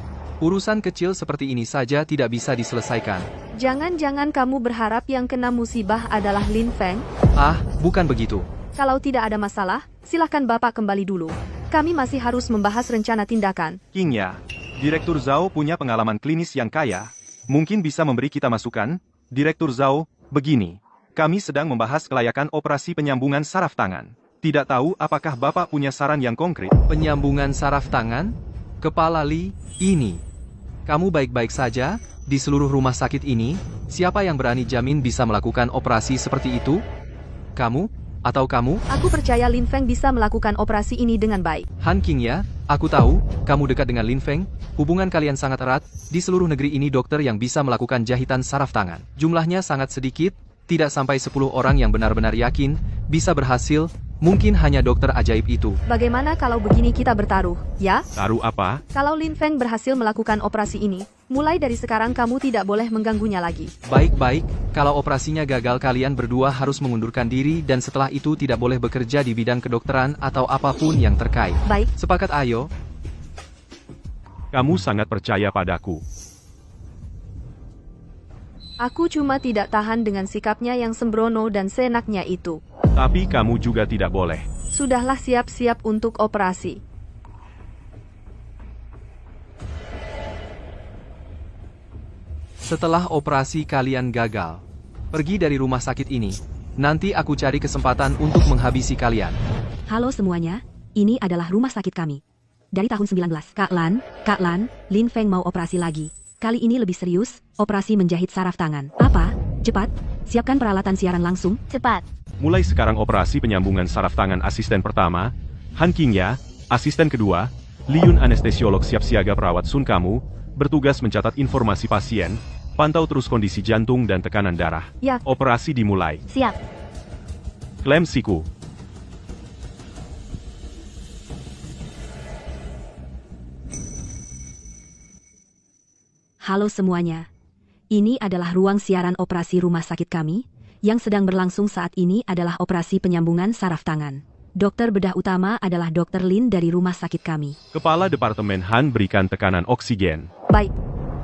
Urusan kecil seperti ini saja tidak bisa diselesaikan. Jangan-jangan kamu berharap yang kena musibah adalah Lin Feng? Ah, bukan begitu. Kalau tidak ada masalah, silahkan Bapak kembali dulu. Kami masih harus membahas rencana tindakan. King Ya, Direktur Zhao punya pengalaman klinis yang kaya. Mungkin bisa memberi kita masukan? Direktur Zhao, begini. Kami sedang membahas kelayakan operasi penyambungan saraf tangan. Tidak tahu apakah Bapak punya saran yang konkret? Penyambungan saraf tangan? Kepala Li, ini. Kamu baik-baik saja? Di seluruh rumah sakit ini, siapa yang berani jamin bisa melakukan operasi seperti itu? Kamu? Atau kamu? Aku percaya Lin Feng bisa melakukan operasi ini dengan baik. Han King ya, aku tahu, kamu dekat dengan Lin Feng, hubungan kalian sangat erat, di seluruh negeri ini dokter yang bisa melakukan jahitan saraf tangan. Jumlahnya sangat sedikit, tidak sampai 10 orang yang benar-benar yakin, bisa berhasil, mungkin hanya dokter ajaib itu. Bagaimana kalau begini kita bertaruh, ya? Taruh apa? Kalau Lin Feng berhasil melakukan operasi ini, mulai dari sekarang kamu tidak boleh mengganggunya lagi. Baik-baik, kalau operasinya gagal kalian berdua harus mengundurkan diri dan setelah itu tidak boleh bekerja di bidang kedokteran atau apapun yang terkait. Baik. Sepakat ayo? Kamu sangat percaya padaku. Aku cuma tidak tahan dengan sikapnya yang sembrono dan seenaknya itu. Tapi kamu juga tidak boleh. Sudahlah siap-siap untuk operasi. Setelah operasi kalian gagal, pergi dari rumah sakit ini. Nanti aku cari kesempatan untuk menghabisi kalian. Halo semuanya, ini adalah rumah sakit kami. Dari tahun 19. Kak Lan, Lin Feng mau operasi lagi. Kali ini lebih serius, operasi menjahit saraf tangan. Apa? Cepat, siapkan peralatan siaran langsung. Cepat. Mulai sekarang operasi penyambungan saraf tangan asisten pertama, Han King Ya, asisten kedua, Liun anestesiolog siap siaga perawat Sun kamu, bertugas mencatat informasi pasien, pantau terus kondisi jantung dan tekanan darah. Ya. Operasi dimulai. Siap. Klaim siku. Halo semuanya. Ini adalah ruang siaran operasi rumah sakit kami. Yang sedang berlangsung saat ini adalah operasi penyambungan saraf tangan. Dokter bedah utama adalah Dr. Lin dari rumah sakit kami. Kepala Departemen Han berikan tekanan oksigen. Baik.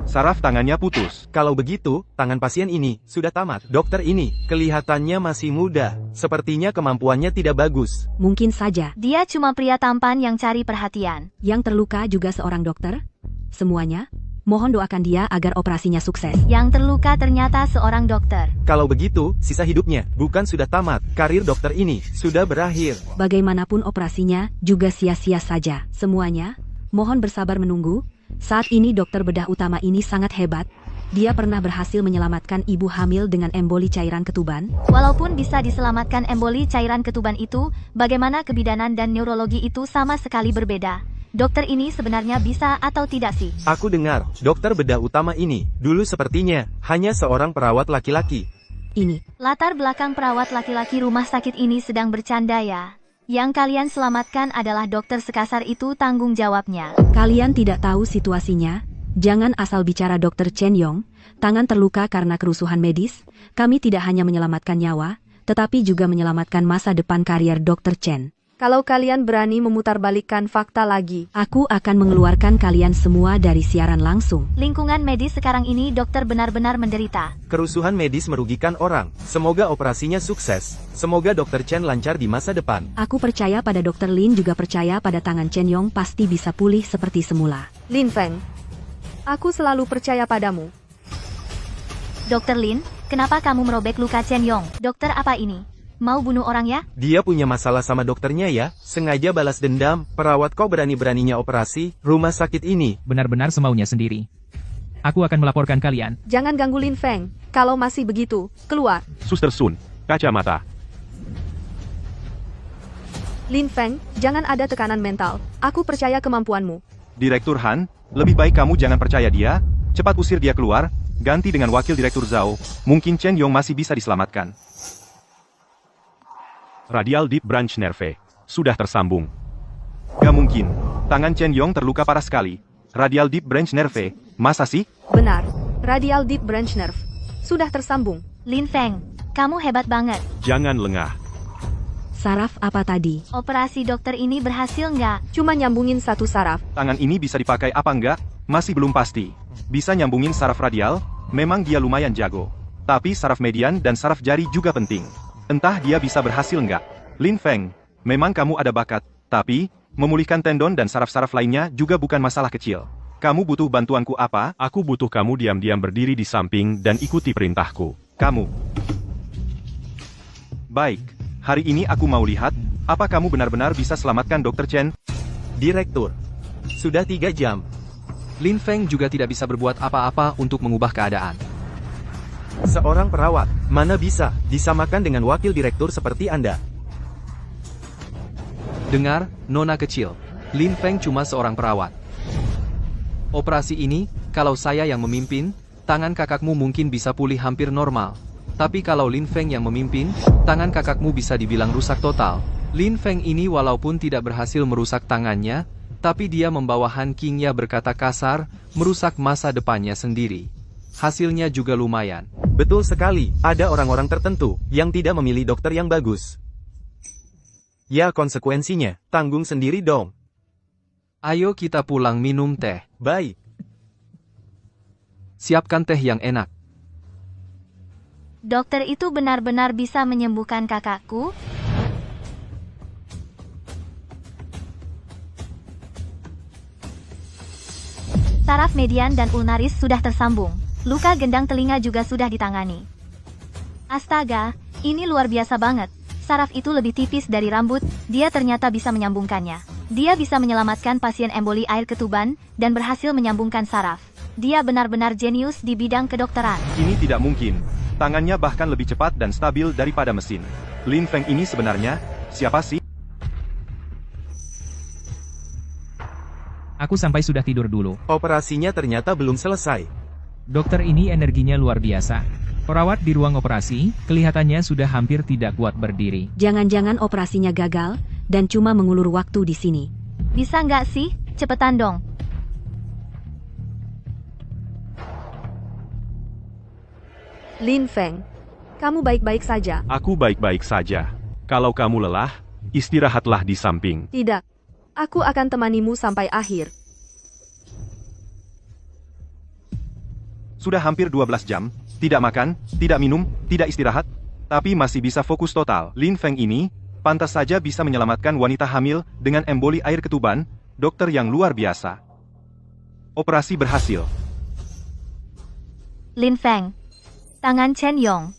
Saraf tangannya putus. Kalau begitu, tangan pasien ini sudah tamat. Dokter ini kelihatannya masih muda. Sepertinya kemampuannya tidak bagus. Mungkin saja. Dia cuma pria tampan yang cari perhatian. Yang terluka juga seorang dokter. Semuanya, mohon doakan dia agar operasinya sukses. Yang terluka ternyata seorang dokter. Kalau begitu, sisa hidupnya bukan sudah tamat. Karir dokter ini sudah berakhir. Bagaimanapun operasinya juga sia-sia saja. Semuanya, mohon bersabar menunggu. Saat ini dokter bedah utama ini sangat hebat. Dia pernah berhasil menyelamatkan ibu hamil dengan emboli cairan ketuban. Walaupun bisa diselamatkan emboli cairan ketuban itu, bagaimana kebidanan dan neurologi itu sama sekali berbeda. Dokter ini sebenarnya bisa atau tidak sih? Aku dengar, dokter bedah utama ini dulu sepertinya hanya seorang perawat laki-laki. Ini, Latar belakang perawat laki-laki rumah sakit ini sedang bercanda ya. Yang kalian selamatkan adalah dokter sekasar itu tanggung jawabnya. kalian tidak tahu situasinya. Jangan asal bicara Dr. Chen Yong. Tangan terluka karena kerusuhan medis. Kami tidak hanya menyelamatkan nyawa, tetapi juga menyelamatkan masa depan karier Dr. Chen. Kalau kalian berani memutarbalikkan fakta lagi, Aku akan mengeluarkan kalian semua dari siaran langsung. Lingkungan medis sekarang ini dokter benar-benar menderita. Kerusuhan medis merugikan orang. Semoga operasinya sukses. Semoga dokter Chen lancar di masa depan. Aku percaya pada Dr. Lin juga percaya pada tangan Chen Yong pasti bisa pulih seperti semula. Lin Feng, aku selalu percaya padamu. Dokter Lin, kenapa kamu merobek luka Chen Yong? Dokter apa ini? Mau bunuh orang ya? Dia punya masalah sama dokternya ya. Sengaja balas dendam. Perawat kau berani-beraninya operasi rumah sakit ini. Benar-benar semaunya sendiri. Aku akan melaporkan kalian. Jangan ganggu Lin Feng. Kalau masih begitu, keluar. Suster Sun, kacamata. Lin Feng, jangan ada tekanan mental. Aku percaya kemampuanmu. Direktur Han, lebih baik kamu jangan percaya dia. Cepat usir dia keluar. Ganti dengan wakil direktur Zhao. Mungkin Chen Yong masih bisa diselamatkan. Radial Deep Branch Nerve. Sudah tersambung. Gak mungkin. Tangan Chen Yong terluka parah sekali. Radial Deep Branch Nerve. Masa sih? Benar. Radial Deep Branch Nerve. Sudah tersambung. Lin Feng, kamu hebat banget. Jangan lengah. Saraf apa tadi? Operasi dokter ini berhasil nggak? Cuma nyambungin satu saraf. Tangan ini bisa dipakai apa enggak? Masih belum pasti. Bisa nyambungin saraf radial? Memang dia lumayan jago. Tapi saraf median dan saraf jari juga penting. Entah dia bisa berhasil enggak. Lin Feng, memang kamu ada bakat. Tapi, memulihkan tendon dan saraf-saraf lainnya juga bukan masalah kecil. Kamu butuh bantuanku apa? Aku butuh kamu diam-diam berdiri di samping dan ikuti perintahku. Kamu. Baik, hari ini aku mau lihat, apa kamu benar-benar bisa selamatkan Dr. Chen? Direktur. Sudah 3 jam. Lin Feng juga tidak bisa berbuat apa-apa untuk mengubah keadaan. Seorang perawat, mana bisa disamakan dengan wakil direktur seperti Anda? Dengar, nona kecil. Lin Feng cuma seorang perawat. Operasi ini, kalau saya yang memimpin, tangan kakakmu mungkin bisa pulih hampir normal. Tapi kalau Lin Feng yang memimpin, tangan kakakmu bisa dibilang rusak total. Lin Feng ini walaupun tidak berhasil merusak tangannya, tapi dia membawa Han Qingya berkata kasar, merusak masa depannya sendiri. Hasilnya juga lumayan. Betul sekali, ada orang-orang tertentu yang tidak memilih dokter yang bagus. Ya konsekuensinya, tanggung sendiri dong. Ayo kita pulang minum teh. Baik. Siapkan teh yang enak. Dokter itu benar-benar bisa menyembuhkan kakakku? Saraf median dan ulnaris sudah tersambung. Luka gendang telinga juga sudah ditangani. Astaga, ini luar biasa banget. Saraf itu lebih tipis dari rambut, dia ternyata bisa menyambungkannya. Dia bisa menyelamatkan pasien emboli air ketuban, dan berhasil menyambungkan saraf. Dia benar-benar jenius di bidang kedokteran. Ini tidak mungkin. Tangannya bahkan lebih cepat dan stabil daripada mesin. Lin Feng ini sebenarnya, siapa sih? Aku sampai sudah tidur dulu. Operasinya ternyata belum selesai. Dokter ini energinya luar biasa. Perawat di ruang operasi, kelihatannya sudah hampir tidak kuat berdiri. Jangan-jangan operasinya gagal, dan cuma mengulur waktu di sini. Bisa nggak sih? Cepetan dong. Lin Feng, kamu baik-baik saja. Aku baik-baik saja. Kalau kamu lelah, istirahatlah di samping. Tidak. Aku akan temanimu sampai akhir. Sudah hampir 12 jam, tidak makan, tidak minum, tidak istirahat, tapi masih bisa fokus total. Lin Feng ini, pantas saja bisa menyelamatkan wanita hamil dengan emboli air ketuban, dokter yang luar biasa. Operasi berhasil. Lin Feng. Tangan Chen Yong.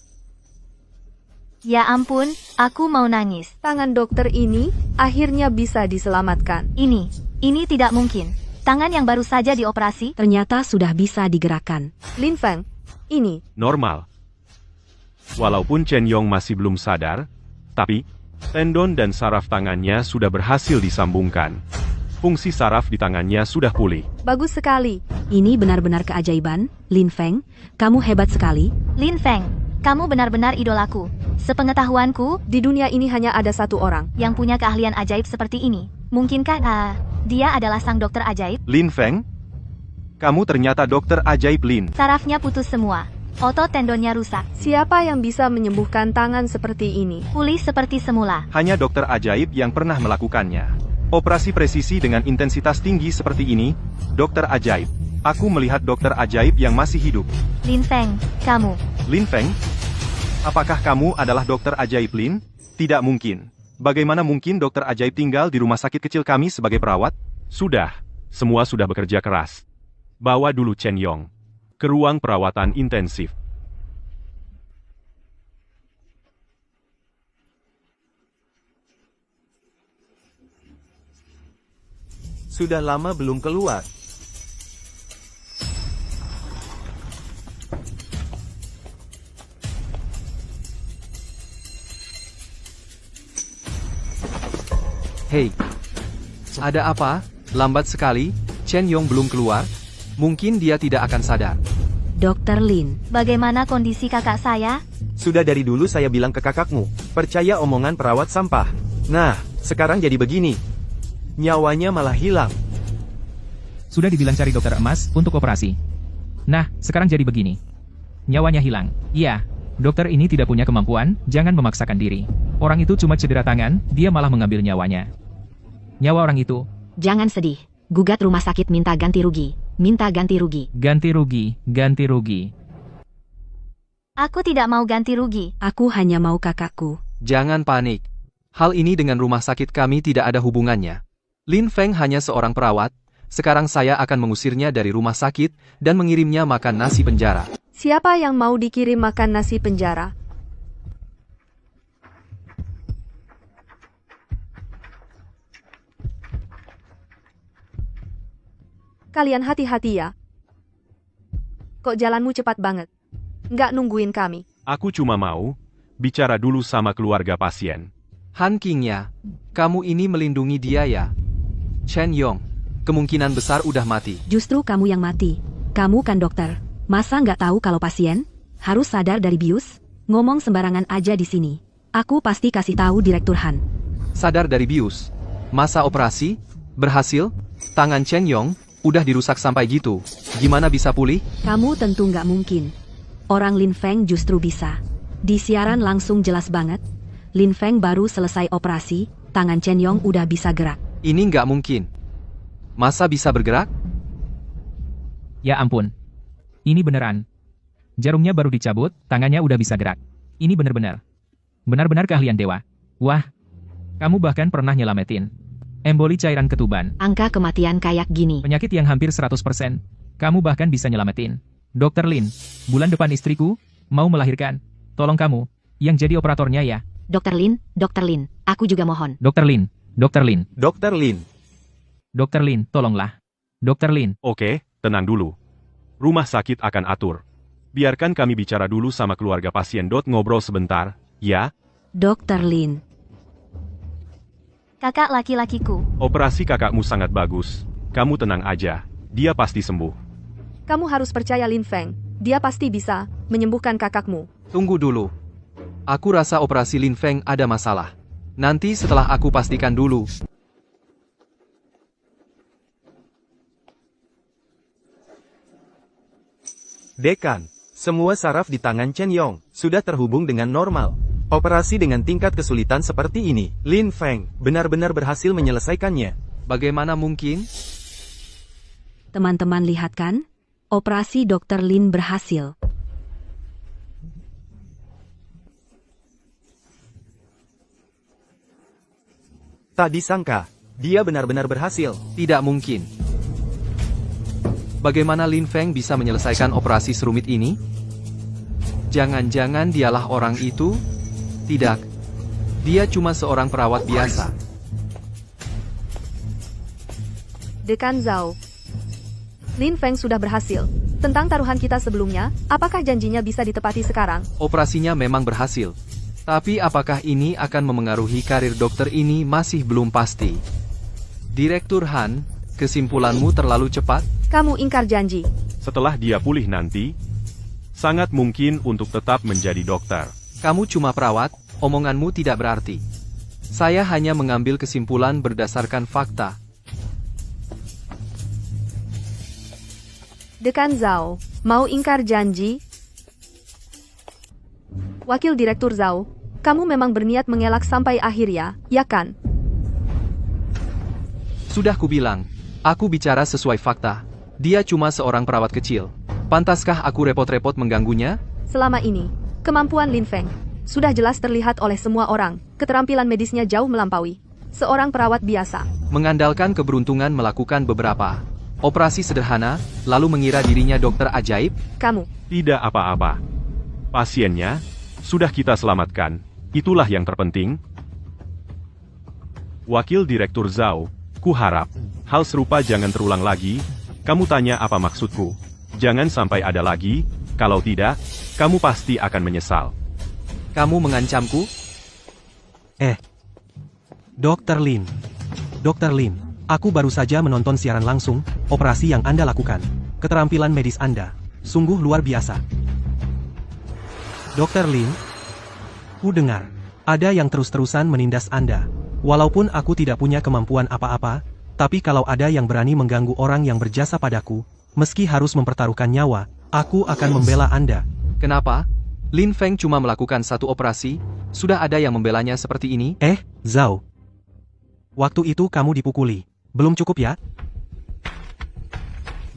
Ya ampun, aku mau nangis. Tangan dokter ini akhirnya bisa diselamatkan. Ini tidak mungkin. Tangan yang baru saja dioperasi, Ternyata sudah bisa digerakkan. Lin Feng, ini Normal. Walaupun Chen Yong masih belum sadar, tapi tendon dan saraf tangannya sudah berhasil disambungkan. Fungsi saraf di tangannya sudah pulih. bagus sekali. Ini benar-benar keajaiban. Lin Feng, kamu hebat sekali. Lin Feng, kamu benar-benar idolaku. Sepengetahuanku, Di dunia ini hanya ada satu orang. yang punya keahlian ajaib seperti ini. Mungkinkah dia adalah sang dokter ajaib? Lin Feng? Kamu ternyata dokter ajaib Lin. Sarafnya putus semua. Otot tendonnya rusak. Siapa yang bisa menyembuhkan tangan seperti ini? Pulih seperti semula. Hanya dokter ajaib yang pernah melakukannya. Operasi presisi dengan intensitas tinggi seperti ini, dokter ajaib. Aku melihat dokter ajaib yang masih hidup. Lin Feng, kamu. Lin Feng? Apakah kamu adalah dokter ajaib Lin? Tidak mungkin. Bagaimana mungkin dokter ajaib tinggal di rumah sakit kecil kami sebagai perawat? Sudah, semua sudah bekerja keras. Bawa dulu Chen Yong ke ruang perawatan intensif. Sudah lama belum keluar. Hei, ada apa? Lambat sekali, Chen Yong belum keluar. Mungkin dia tidak akan sadar. Dokter Lin, Bagaimana kondisi kakak saya? Sudah dari dulu saya bilang ke kakakmu, percaya omongan perawat sampah. Nah, sekarang jadi begini. Nyawanya malah hilang. Sudah dibilang cari dokter emas untuk operasi. Nah, sekarang jadi begini. Nyawanya hilang. Iya, dokter ini tidak punya kemampuan, jangan memaksakan diri. Orang itu cuma cedera tangan, dia malah mengambil nyawanya. Nyawa orang itu, jangan sedih. Gugat rumah sakit minta ganti rugi. Minta ganti rugi. ganti rugi, ganti rugi. Aku tidak mau ganti rugi. Aku hanya mau kakakku. Jangan panik. Hal ini dengan rumah sakit kami tidak ada hubungannya. Lin Feng hanya seorang perawat. Sekarang saya akan mengusirnya dari rumah sakit dan mengirimnya makan nasi penjara. Siapa yang mau dikirim makan nasi penjara? Kalian hati-hati ya. Kok jalanmu cepat banget? Nggak nungguin kami. Aku cuma mau bicara dulu sama keluarga pasien. Han Qingya, kamu ini melindungi dia ya? Chen Yong, kemungkinan besar udah mati. Justru kamu yang mati. Kamu kan dokter. Masa nggak tahu kalau pasien harus sadar dari bius? Ngomong sembarangan aja di sini. Aku pasti kasih tahu Direktur Han. Sadar dari bius. Masa operasi? Berhasil? Tangan Chen Yong udah dirusak sampai gitu. Gimana bisa pulih? Kamu tentu nggak mungkin. Orang Lin Feng justru bisa. Di siaran langsung jelas banget. Lin Feng baru selesai operasi, tangan Chen Yong udah bisa gerak. Ini nggak mungkin. Masa bisa bergerak? Ya ampun. Ini beneran. Jarumnya baru dicabut, tangannya udah bisa gerak. Ini bener-bener. Benar-benar keahlian dewa. Wah. Kamu bahkan pernah nyelamatin emboli cairan ketuban. Angka kematian kayak gini. Penyakit yang hampir 100%. Kamu bahkan bisa nyelamatin. Dokter Lin, bulan depan istriku mau melahirkan. Tolong kamu yang jadi operatornya ya. Dokter Lin, aku juga mohon. Dokter Lin, Dokter Lin, Dokter Lin, Dokter Lin, tolonglah. Dokter Lin, Oke, tenang dulu. Rumah sakit akan atur. Biarkan kami bicara dulu sama keluarga pasien. Ngobrol sebentar, ya? Dokter Lin, Kakak laki-lakiku. Operasi kakakmu sangat bagus. Kamu tenang aja. Dia pasti sembuh. Kamu harus percaya Lin Feng. Dia pasti bisa menyembuhkan kakakmu. Tunggu dulu. Aku rasa operasi Lin Feng ada masalah. Nanti setelah aku pastikan dulu. Dekan. Semua saraf di tangan Chen Yong sudah terhubung dengan normal. Operasi dengan tingkat kesulitan seperti ini, Lin Feng benar-benar berhasil menyelesaikannya. Bagaimana mungkin? teman-teman lihat kan? Operasi Dr. Lin berhasil. Tak disangka, dia benar-benar berhasil. Tidak mungkin. Bagaimana Lin Feng bisa menyelesaikan operasi serumit ini? Jangan-jangan dialah orang itu? Tidak. Dia cuma seorang perawat biasa. Dekan Zhao. Lin Feng sudah berhasil. Tentang taruhan kita sebelumnya, apakah janjinya bisa ditepati sekarang? Operasinya memang berhasil. Tapi apakah ini akan memengaruhi karir dokter ini masih belum pasti. Direktur Han, kesimpulanmu terlalu cepat? Kamu ingkar janji. Setelah dia pulih nanti, sangat mungkin untuk tetap menjadi dokter. Kamu cuma perawat, omonganmu tidak berarti. Saya hanya mengambil kesimpulan berdasarkan fakta. Dekan Zhao, mau ingkar janji? Wakil Direktur Zhao, kamu memang berniat mengelak sampai akhir ya kan? Sudah kubilang, aku bicara sesuai fakta. Dia cuma seorang perawat kecil. Pantaskah aku repot-repot mengganggunya? Selama ini, kemampuan Lin Feng sudah jelas terlihat oleh semua orang. Keterampilan medisnya jauh melampaui seorang perawat biasa. Mengandalkan keberuntungan melakukan beberapa operasi sederhana, lalu mengira dirinya dokter ajaib? Kamu. Tidak apa-apa. Pasiennya sudah kita selamatkan. Itulah yang terpenting. Wakil Direktur Zhao, kuharap hal serupa jangan terulang lagi. Kamu tanya apa maksudku? Jangan sampai ada lagi. Kalau tidak, kamu pasti akan menyesal. Kamu mengancamku? Dr. Lin. Dr. Lin, aku baru saja menonton siaran langsung, operasi yang Anda lakukan. Keterampilan medis Anda sungguh luar biasa. Dr. Lin, ku dengar, ada yang terus-terusan menindas Anda. Walaupun aku tidak punya kemampuan apa-apa, tapi kalau ada yang berani mengganggu orang yang berjasa padaku, meski harus mempertaruhkan nyawa, aku akan membela Anda. Kenapa? Lin Feng cuma melakukan satu operasi, sudah ada yang membelanya seperti ini? Zhao. Waktu itu kamu dipukuli. Belum cukup ya?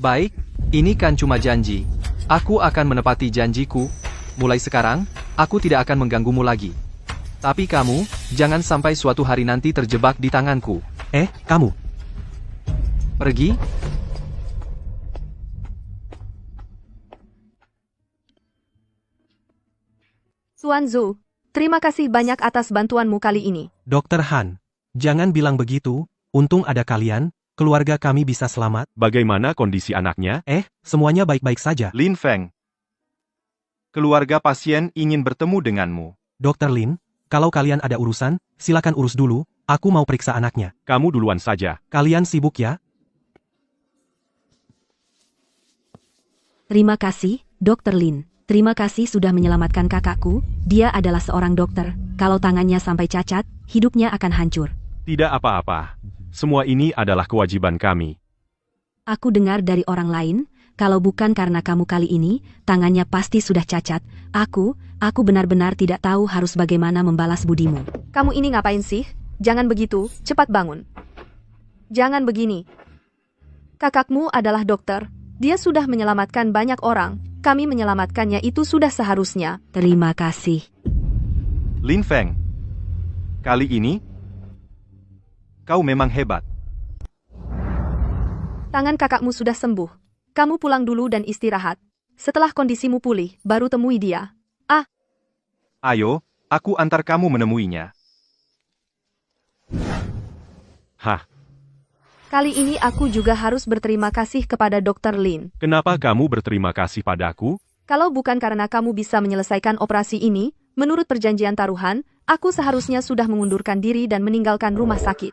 Baik, ini kan cuma janji. Aku akan menepati janjiku. Mulai sekarang, aku tidak akan mengganggumu lagi. Tapi kamu, jangan sampai suatu hari nanti terjebak di tanganku. Kamu. Pergi? Suan Zhu, terima kasih banyak atas bantuanmu kali ini. Dr. Han, jangan bilang begitu, untung ada kalian, keluarga kami bisa selamat. Bagaimana kondisi anaknya? Semuanya baik-baik saja. Lin Feng. Keluarga pasien ingin bertemu denganmu. Dr. Lin, kalau kalian ada urusan, silakan urus dulu, aku mau periksa anaknya. Kamu duluan saja. Kalian sibuk ya? Terima kasih, Dr. Lin. Terima kasih sudah menyelamatkan kakakku. Dia adalah seorang dokter. Kalau tangannya sampai cacat, hidupnya akan hancur. Tidak apa-apa. Semua ini adalah kewajiban kami. Aku dengar dari orang lain, kalau bukan karena kamu kali ini, tangannya pasti sudah cacat. Aku benar-benar tidak tahu harus bagaimana membalas budimu. Kamu ini ngapain sih? Jangan begitu, cepat bangun. Jangan begini. Kakakmu adalah dokter. Dia sudah menyelamatkan banyak orang. Kami menyelamatkannya itu sudah seharusnya. Terima kasih. Lin Feng. Kali ini, kau memang hebat. Tangan kakakmu sudah sembuh. Kamu pulang dulu dan istirahat. Setelah kondisimu pulih, baru temui dia. Ayo, aku antar kamu menemuinya. Kali ini aku juga harus berterima kasih kepada Dr. Lin. Kenapa kamu berterima kasih padaku? Kalau bukan karena kamu bisa menyelesaikan operasi ini, menurut perjanjian taruhan, aku seharusnya sudah mengundurkan diri dan meninggalkan rumah sakit.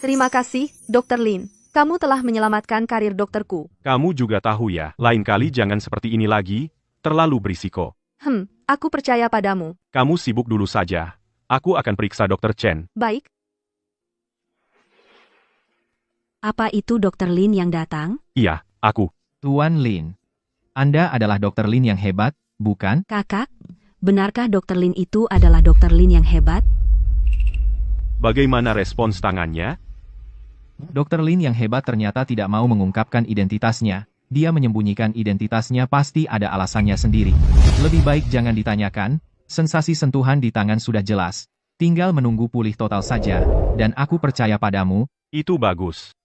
Terima kasih, Dr. Lin. Kamu telah menyelamatkan karir dokterku. Kamu juga tahu ya, lain kali jangan seperti ini lagi, terlalu berisiko. Aku percaya padamu. Kamu sibuk dulu saja. Aku akan periksa Dr. Chen. Baik. Apa itu Dr. Lin yang datang? Iya, aku. Tuan Lin. Anda adalah Dr. Lin yang hebat, bukan? Kakak, benarkah Dr. Lin itu adalah Dr. Lin yang hebat? Bagaimana respons tangannya? Dr. Lin yang hebat ternyata tidak mau mengungkapkan identitasnya. dia menyembunyikan identitasnya pasti ada alasannya sendiri. Lebih baik jangan ditanyakan, sensasi sentuhan di tangan sudah jelas. Tinggal menunggu pulih total saja, dan aku percaya padamu. Itu bagus.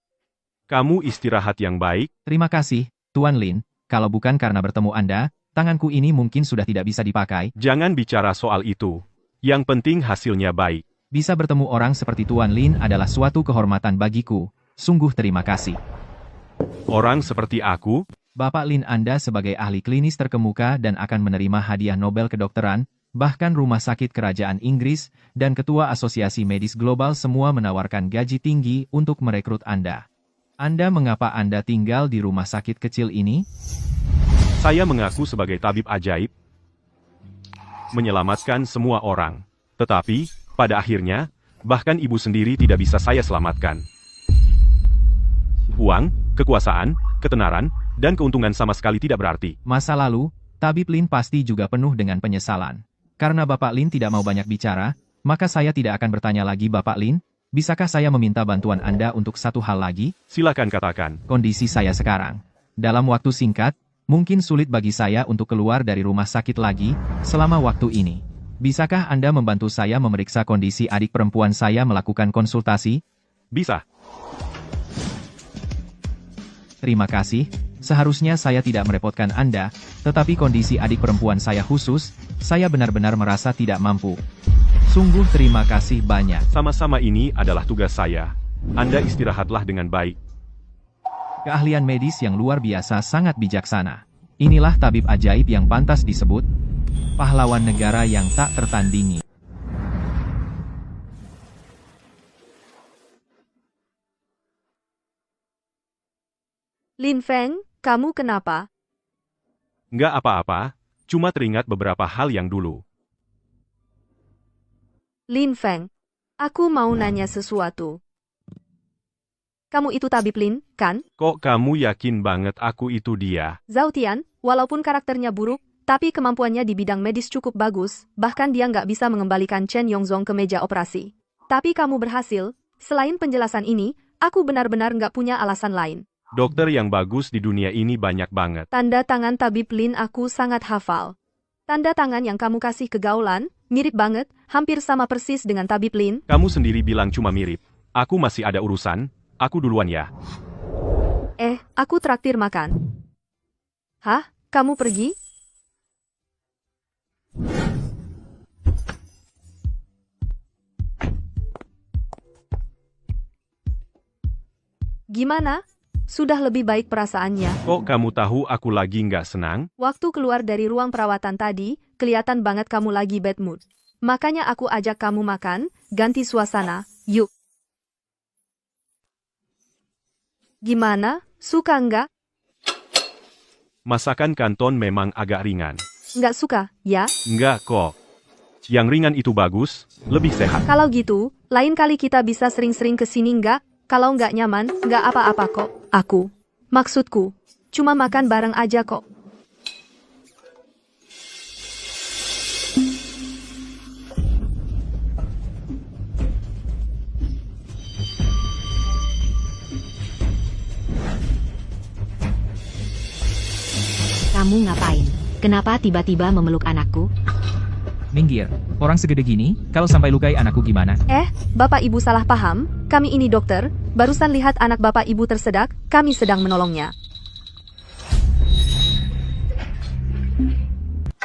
Kamu istirahat yang baik. Terima kasih, Tuan Lin. Kalau bukan karena bertemu Anda, tanganku ini mungkin sudah tidak bisa dipakai. Jangan bicara soal itu. Yang penting hasilnya baik. Bisa bertemu orang seperti Tuan Lin adalah suatu kehormatan bagiku. Sungguh terima kasih. Orang seperti aku? Bapak Lin Anda sebagai ahli klinis terkemuka dan akan menerima hadiah Nobel kedokteran, bahkan Rumah Sakit Kerajaan Inggris, dan Ketua Asosiasi Medis Global semua menawarkan gaji tinggi untuk merekrut Anda. Mengapa Anda tinggal di rumah sakit kecil ini? Saya mengaku sebagai tabib ajaib, menyelamatkan semua orang. Tetapi, pada akhirnya, bahkan ibu sendiri tidak bisa saya selamatkan. Uang, kekuasaan, ketenaran, dan keuntungan sama sekali tidak berarti. Masa lalu, Tabib Lin pasti juga penuh dengan penyesalan. Karena Bapak Lin tidak mau banyak bicara, maka saya tidak akan bertanya lagi Bapak Lin, bisakah saya meminta bantuan Anda untuk satu hal lagi? Silakan katakan. Kondisi saya sekarang. Dalam waktu singkat, mungkin sulit bagi saya untuk keluar dari rumah sakit lagi, selama waktu ini. Bisakah Anda membantu saya memeriksa kondisi adik perempuan saya melakukan konsultasi? Bisa. Terima kasih, seharusnya saya tidak merepotkan Anda, tetapi kondisi adik perempuan saya khusus, saya benar-benar merasa tidak mampu. Sungguh terima kasih banyak. Sama-sama, ini adalah tugas saya. Anda istirahatlah dengan baik. Keahlian medis yang luar biasa sangat bijaksana. Inilah tabib ajaib yang pantas disebut pahlawan negara yang tak tertandingi. Lin Feng, kamu kenapa? Nggak apa-apa, cuma teringat beberapa hal yang dulu. Lin Feng, aku mau nanya sesuatu. Kamu itu tabib Lin, kan? Kok kamu yakin banget aku itu dia? Zhao Tian, walaupun karakternya buruk, tapi kemampuannya di bidang medis cukup bagus, bahkan dia nggak bisa mengembalikan Chen Yongzong ke meja operasi. Tapi kamu berhasil, selain penjelasan ini, aku benar-benar nggak punya alasan lain. Dokter yang bagus di dunia ini banyak banget. Tanda tangan tabib Lin aku sangat hafal. Tanda tangan yang kamu kasih ke Gaulan, mirip banget, hampir sama persis dengan tabib Lin. Kamu sendiri bilang cuma mirip. Aku masih ada urusan, aku duluan ya. Aku traktir makan. Hah? Kamu pergi? Gimana? Sudah lebih baik perasaannya. Kok kamu tahu aku lagi nggak senang? Waktu keluar dari ruang perawatan tadi, kelihatan banget kamu lagi bad mood. Makanya aku ajak kamu makan, ganti suasana, yuk. Gimana? Suka nggak? Masakan kanton memang agak ringan. Nggak suka, ya? Nggak kok. Yang ringan itu bagus, lebih sehat. Kalau gitu, lain kali kita bisa sering-sering ke sini nggak? Kalau nggak nyaman, nggak apa-apa kok. Maksudku, cuma makan bareng aja kok. Kamu ngapain? Kenapa tiba-tiba memeluk anakku? Minggir, orang segede gini, kalau sampai lukai anakku gimana? Bapak Ibu salah paham, kami ini dokter, barusan lihat anak Bapak Ibu tersedak, kami sedang menolongnya.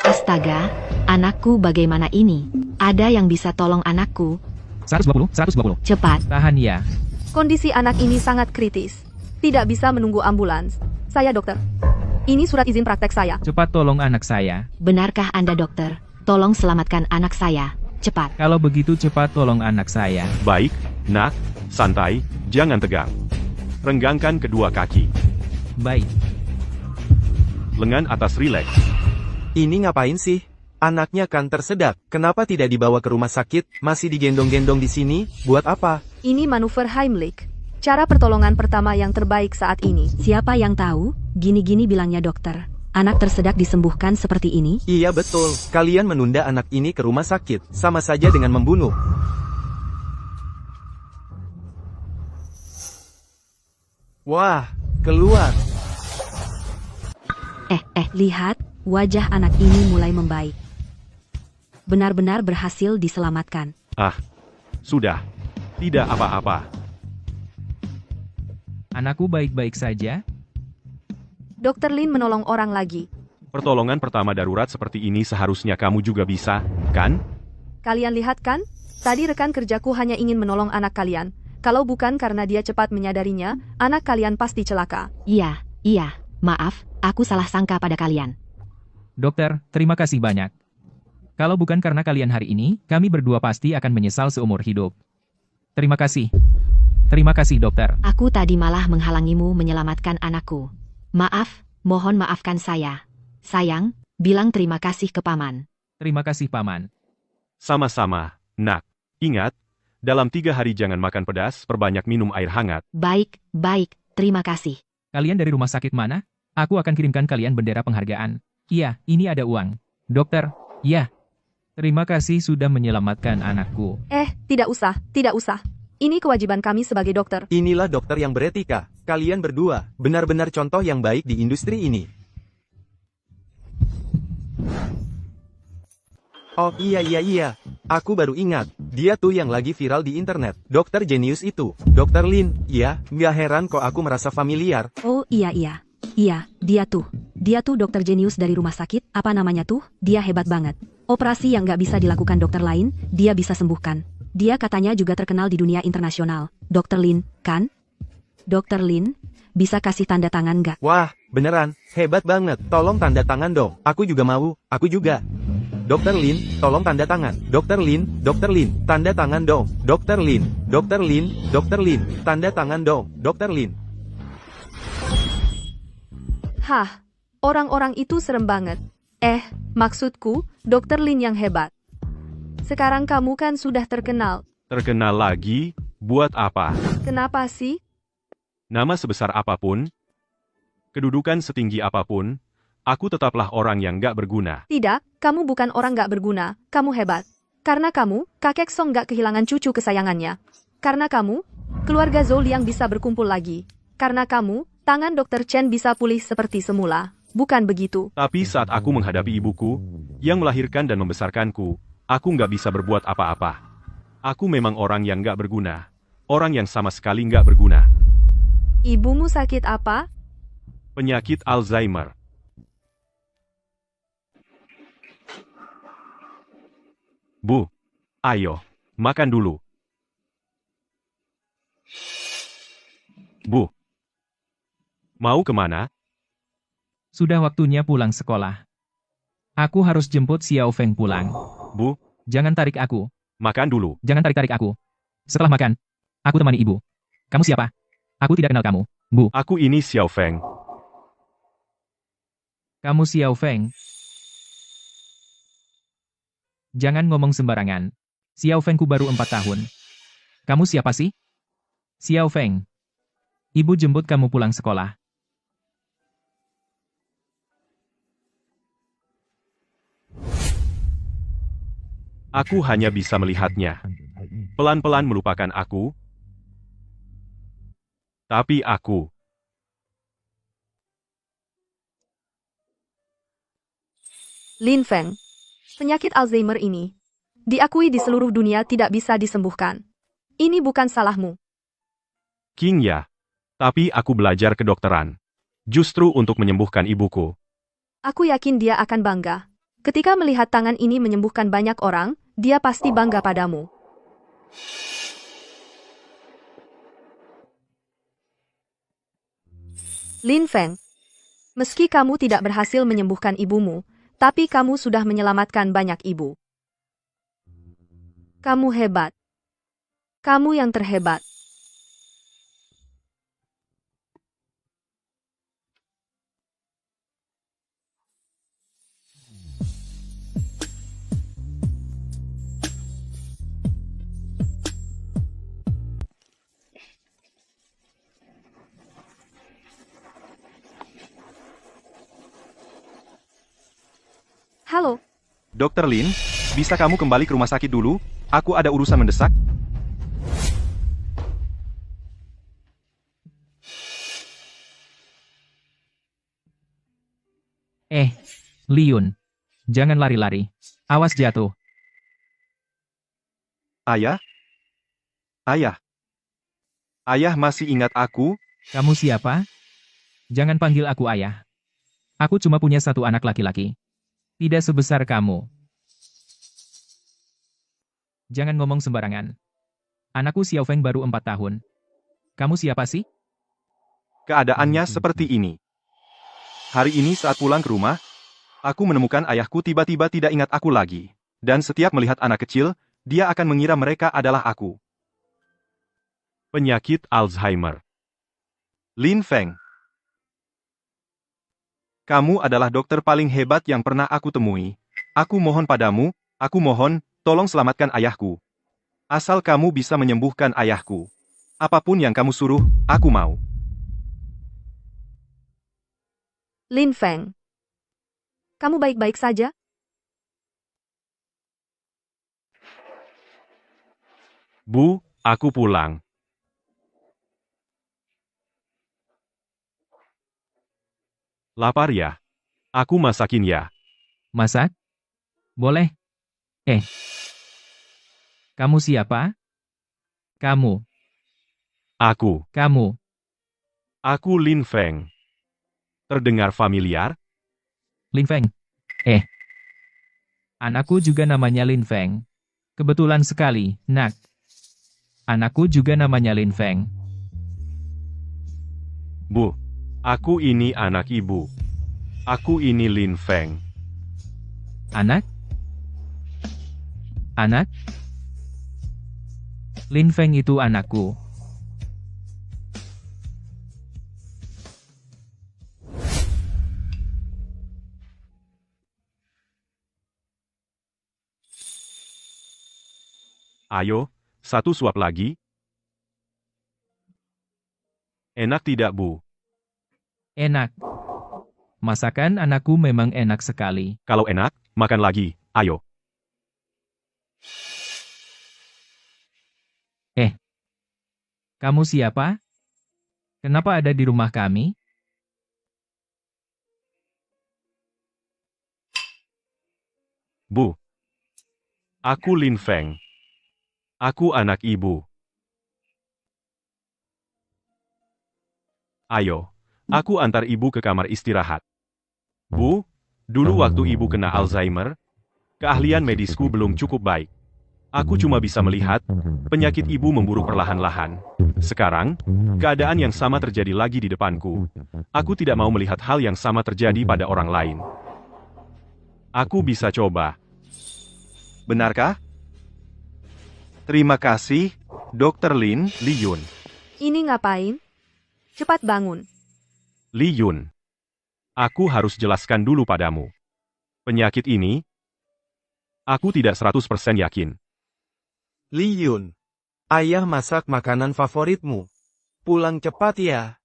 Astaga, anakku bagaimana ini? Ada yang bisa tolong anakku? 120. Cepat. Tahan ya. Kondisi anak ini sangat kritis. Tidak bisa menunggu ambulans. Saya dokter. Ini surat izin praktek saya. Cepat tolong anak saya. Benarkah Anda dokter? Tolong selamatkan anak saya. Cepat. Kalau begitu cepat tolong anak saya. Baik, nak, santai, jangan tegang. Renggangkan kedua kaki. Baik. Lengan atas rileks. Ini ngapain sih? Anaknya kan tersedak. Kenapa tidak dibawa ke rumah sakit? Masih digendong-gendong di sini? Buat apa? Ini manuver Heimlich. Cara pertolongan pertama yang terbaik saat ini. Siapa yang tahu? Gini-gini bilangnya dokter. Anak tersedak disembuhkan seperti ini? Iya betul. Kalian menunda anak ini ke rumah sakit. Sama saja dengan membunuh. Wah, keluar. Lihat, wajah anak ini mulai membaik. Benar-benar berhasil diselamatkan. Ah, sudah. Tidak apa-apa. Anakku baik-baik saja? Dr. Lin menolong orang lagi. Pertolongan pertama darurat seperti ini seharusnya kamu juga bisa, kan? Kalian lihat kan? Tadi rekan kerjaku hanya ingin menolong anak kalian. Kalau bukan karena dia cepat menyadarinya, anak kalian pasti celaka. Iya, maaf, aku salah sangka pada kalian. Dokter, terima kasih banyak. Kalau bukan karena kalian hari ini, kami berdua pasti akan menyesal seumur hidup. Terima kasih. Terima kasih, dokter. Aku tadi malah menghalangimu menyelamatkan anakku. Maaf, mohon maafkan saya. Sayang, bilang terima kasih ke paman. Terima kasih, Paman. Sama-sama, nak. Ingat, dalam 3 hari jangan makan pedas, perbanyak minum air hangat. Baik, terima kasih. Kalian dari rumah sakit mana? Aku akan kirimkan kalian bendera penghargaan. Iya, ini ada uang. Dokter, ya. Terima kasih sudah menyelamatkan anakku. Tidak usah. Ini kewajiban kami sebagai dokter. Inilah dokter yang beretika. Kalian berdua, benar-benar contoh yang baik di industri ini. Oh iya. Aku baru ingat. Dia tuh yang lagi viral di internet. Dokter jenius itu. Dokter Lin. Iya, nggak heran kok aku merasa familiar. Oh iya, dia tuh dokter jenius dari rumah sakit, apa namanya tuh, dia hebat banget. Operasi yang nggak bisa dilakukan dokter lain, dia bisa sembuhkan. Dia katanya juga terkenal di dunia internasional. Dokter Lin, kan? Dokter Lin, bisa kasih tanda tangan nggak? Wah, beneran, hebat banget. Tolong tanda tangan dong. Aku juga mau, aku juga. Dokter Lin, tolong tanda tangan. Dokter Lin, tanda tangan dong. Dokter Lin, tanda tangan dong. Dokter Lin. Hah, orang-orang itu serem banget. Maksudku, Dokter Lin yang hebat. Sekarang kamu kan sudah terkenal. Terkenal lagi? Buat apa? Kenapa sih? Nama sebesar apapun, kedudukan setinggi apapun, aku tetaplah orang yang gak berguna. Tidak, kamu bukan orang gak berguna, kamu hebat. Karena kamu, kakek Song gak kehilangan cucu kesayangannya. Karena kamu, keluarga Zhou Liang bisa berkumpul lagi. Karena kamu, tangan Dr. Chen bisa pulih seperti semula. Bukan begitu. Tapi saat aku menghadapi ibuku, yang melahirkan dan membesarkanku, aku gak bisa berbuat apa-apa. Aku memang orang yang gak berguna. Orang yang sama sekali gak berguna. Ibumu sakit apa? Penyakit Alzheimer. Bu, ayo, makan dulu. Bu, mau kemana? Sudah waktunya pulang sekolah. Aku harus jemput Xiao Feng pulang. Bu, Jangan tarik aku. makan dulu. Jangan tarik-tarik aku. Setelah makan, aku temani ibu. Kamu siapa? Aku tidak kenal kamu, Bu. Aku ini Xiao Feng. Kamu Xiao Feng. Jangan ngomong sembarangan. Xiao Fengku baru 4 tahun. Kamu siapa sih? Xiao Feng. Ibu jemput kamu pulang sekolah. Aku hanya bisa melihatnya. Pelan-pelan melupakan aku. Tapi aku. Lin Feng. Penyakit Alzheimer ini diakui di seluruh dunia tidak bisa disembuhkan. Ini bukan salahmu. King ya. Tapi aku belajar kedokteran. Justru untuk menyembuhkan ibuku. Aku yakin dia akan bangga. Ketika melihat tangan ini menyembuhkan banyak orang, dia pasti bangga padamu. Lin Feng. Meski kamu tidak berhasil menyembuhkan ibumu, tapi kamu sudah menyelamatkan banyak ibu. Kamu hebat. Kamu yang terhebat. Halo. Dokter Lin, bisa kamu kembali ke rumah sakit dulu? Aku ada urusan mendesak. Liyun. Jangan lari-lari. Awas jatuh. Ayah? Ayah? Ayah masih ingat aku? Kamu siapa? Jangan panggil aku ayah. Aku cuma punya satu anak laki-laki. Tidak sebesar kamu. Jangan ngomong sembarangan. Anakku Xiaofeng baru 4 tahun. Kamu siapa sih? Keadaannya seperti ini. Hari ini saat pulang ke rumah, aku menemukan ayahku tiba-tiba tidak ingat aku lagi. Dan setiap melihat anak kecil, dia akan mengira mereka adalah aku. Penyakit Alzheimer. Lin Feng. Kamu adalah dokter paling hebat yang pernah aku temui. Aku mohon padamu, aku mohon, tolong selamatkan ayahku. Asal kamu bisa menyembuhkan ayahku. Apapun yang kamu suruh, aku mau. Lin Feng. Kamu baik-baik saja? Bu, aku pulang. Lapar ya? Aku masakin ya. Masak? Boleh. Kamu siapa? Kamu. Kamu. Aku Lin Feng. Terdengar familiar? Lin Feng. Anakku juga namanya Lin Feng. Kebetulan sekali, nak. Anakku juga namanya Lin Feng. Bu, aku ini anak ibu. Aku ini Lin Feng. Anak? Anak? Lin Feng itu anakku. Ayo, satu suap lagi. Enak tidak, Bu? Enak. Masakan anakku memang enak sekali. Kalau enak, makan lagi. Ayo. Kamu siapa? Kenapa ada di rumah kami? Bu. Aku Lin Feng. Aku anak ibu. Ayo, aku antar ibu ke kamar istirahat. Bu, dulu waktu ibu kena Alzheimer, keahlian medisku belum cukup baik. Aku cuma bisa melihat, penyakit ibu memburuk perlahan-lahan. Sekarang, keadaan yang sama terjadi lagi di depanku. Aku tidak mau melihat hal yang sama terjadi pada orang lain. Aku bisa coba. Benarkah? Terima kasih, Dr. Lin Yun. Ini ngapain? Cepat bangun. Li Yun. Aku harus jelaskan dulu padamu. Penyakit ini, aku tidak 100% yakin. Li Yun. Ayah masak makanan favoritmu. Pulang cepat ya.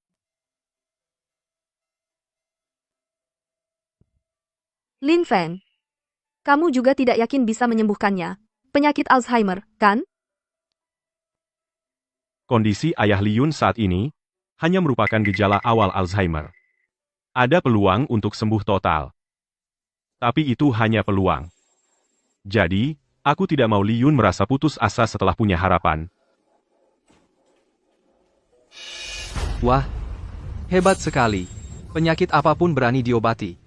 Lin Feng. Kamu juga tidak yakin bisa menyembuhkannya. Penyakit Alzheimer, kan? Kondisi ayah Li Yun saat ini hanya merupakan gejala awal Alzheimer. Ada peluang untuk sembuh total. Tapi itu hanya peluang. Jadi, aku tidak mau Li Yun merasa putus asa setelah punya harapan. Wah, hebat sekali. Penyakit apapun berani diobati.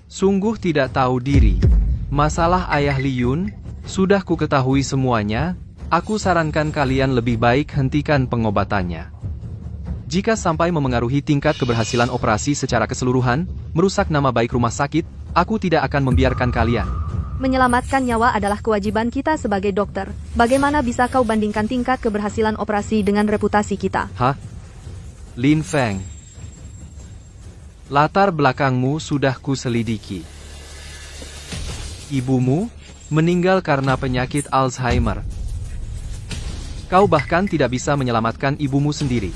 Sungguh tidak tahu diri. Masalah ayah Li Yun, sudah ku ketahui semuanya. Aku sarankan kalian lebih baik hentikan pengobatannya. Jika sampai memengaruhi tingkat keberhasilan operasi secara keseluruhan, merusak nama baik rumah sakit, aku tidak akan membiarkan kalian. Menyelamatkan nyawa adalah kewajiban kita sebagai dokter. Bagaimana bisa kau bandingkan tingkat keberhasilan operasi dengan reputasi kita? Hah? Lin Feng. Latar belakangmu sudah kuselidiki. Ibumu meninggal karena penyakit Alzheimer. Kau bahkan tidak bisa menyelamatkan ibumu sendiri.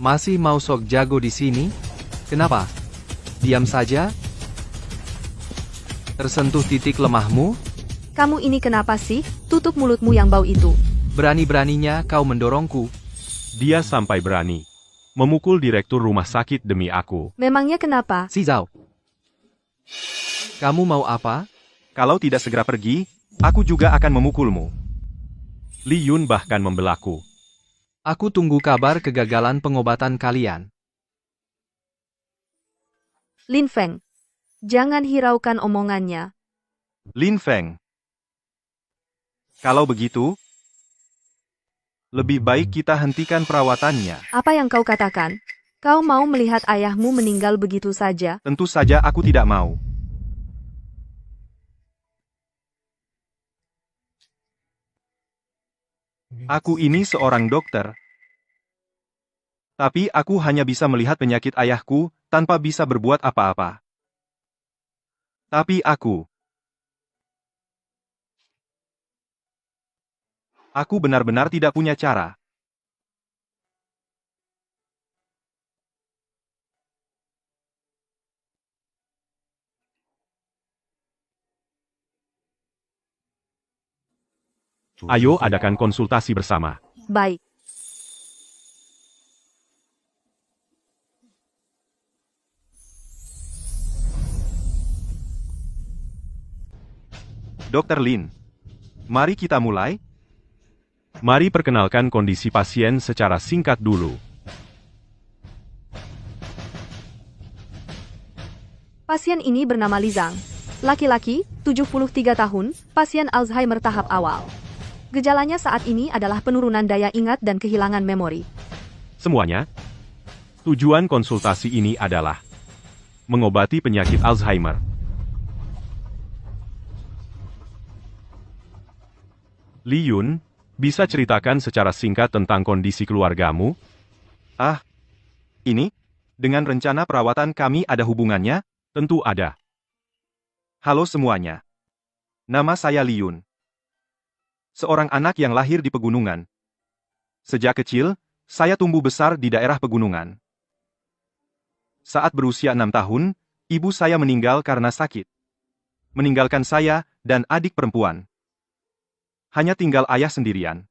Masih mau sok jago di sini? Kenapa? Diam saja? Tersentuh titik lemahmu? Kamu ini kenapa sih? Tutup mulutmu yang bau itu. Berani-beraninya kau mendorongku. Dia sampai berani memukul direktur rumah sakit demi aku. Memangnya kenapa? Si Zhao. Kamu mau apa? Kalau tidak segera pergi, aku juga akan memukulmu. Li Yun bahkan membelaku. Aku tunggu kabar kegagalan pengobatan kalian. Lin Feng, jangan hiraukan omongannya. Lin Feng. Kalau begitu, lebih baik kita hentikan perawatannya. Apa yang kau katakan? Kau mau melihat ayahmu meninggal begitu saja? Tentu saja aku tidak mau. Aku ini seorang dokter. Tapi aku hanya bisa melihat penyakit ayahku, tanpa bisa berbuat apa-apa. Tapi aku benar-benar tidak punya cara. Ayo adakan konsultasi bersama. Baik. Dr. Lin, mari kita mulai. Mari perkenalkan kondisi pasien secara singkat dulu. Pasien ini bernama Li Zhang. Laki-laki, 73 tahun, pasien Alzheimer tahap awal. Gejalanya saat ini adalah penurunan daya ingat dan kehilangan memori. Semuanya, tujuan konsultasi ini adalah mengobati penyakit Alzheimer. Li Yun, bisa ceritakan secara singkat tentang kondisi keluargamu? Ah, ini? Dengan rencana perawatan kami ada hubungannya? Tentu ada. Halo semuanya. Nama saya Li Yun. Seorang anak yang lahir di pegunungan. Sejak kecil, saya tumbuh besar di daerah pegunungan. Saat berusia 6 tahun, ibu saya meninggal karena sakit. Meninggalkan saya dan adik perempuan. Hanya tinggal ayah sendirian.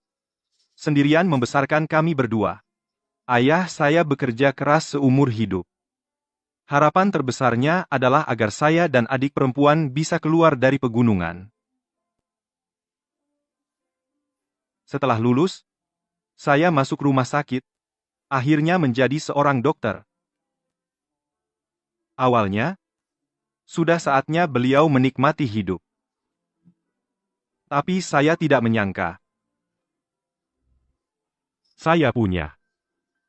Sendirian membesarkan kami berdua. Ayah saya bekerja keras seumur hidup. Harapan terbesarnya adalah agar saya dan adik perempuan bisa keluar dari pegunungan. Setelah lulus, saya masuk rumah sakit, akhirnya menjadi seorang dokter. Awalnya, sudah saatnya beliau menikmati hidup. Tapi saya tidak menyangka. Saya punya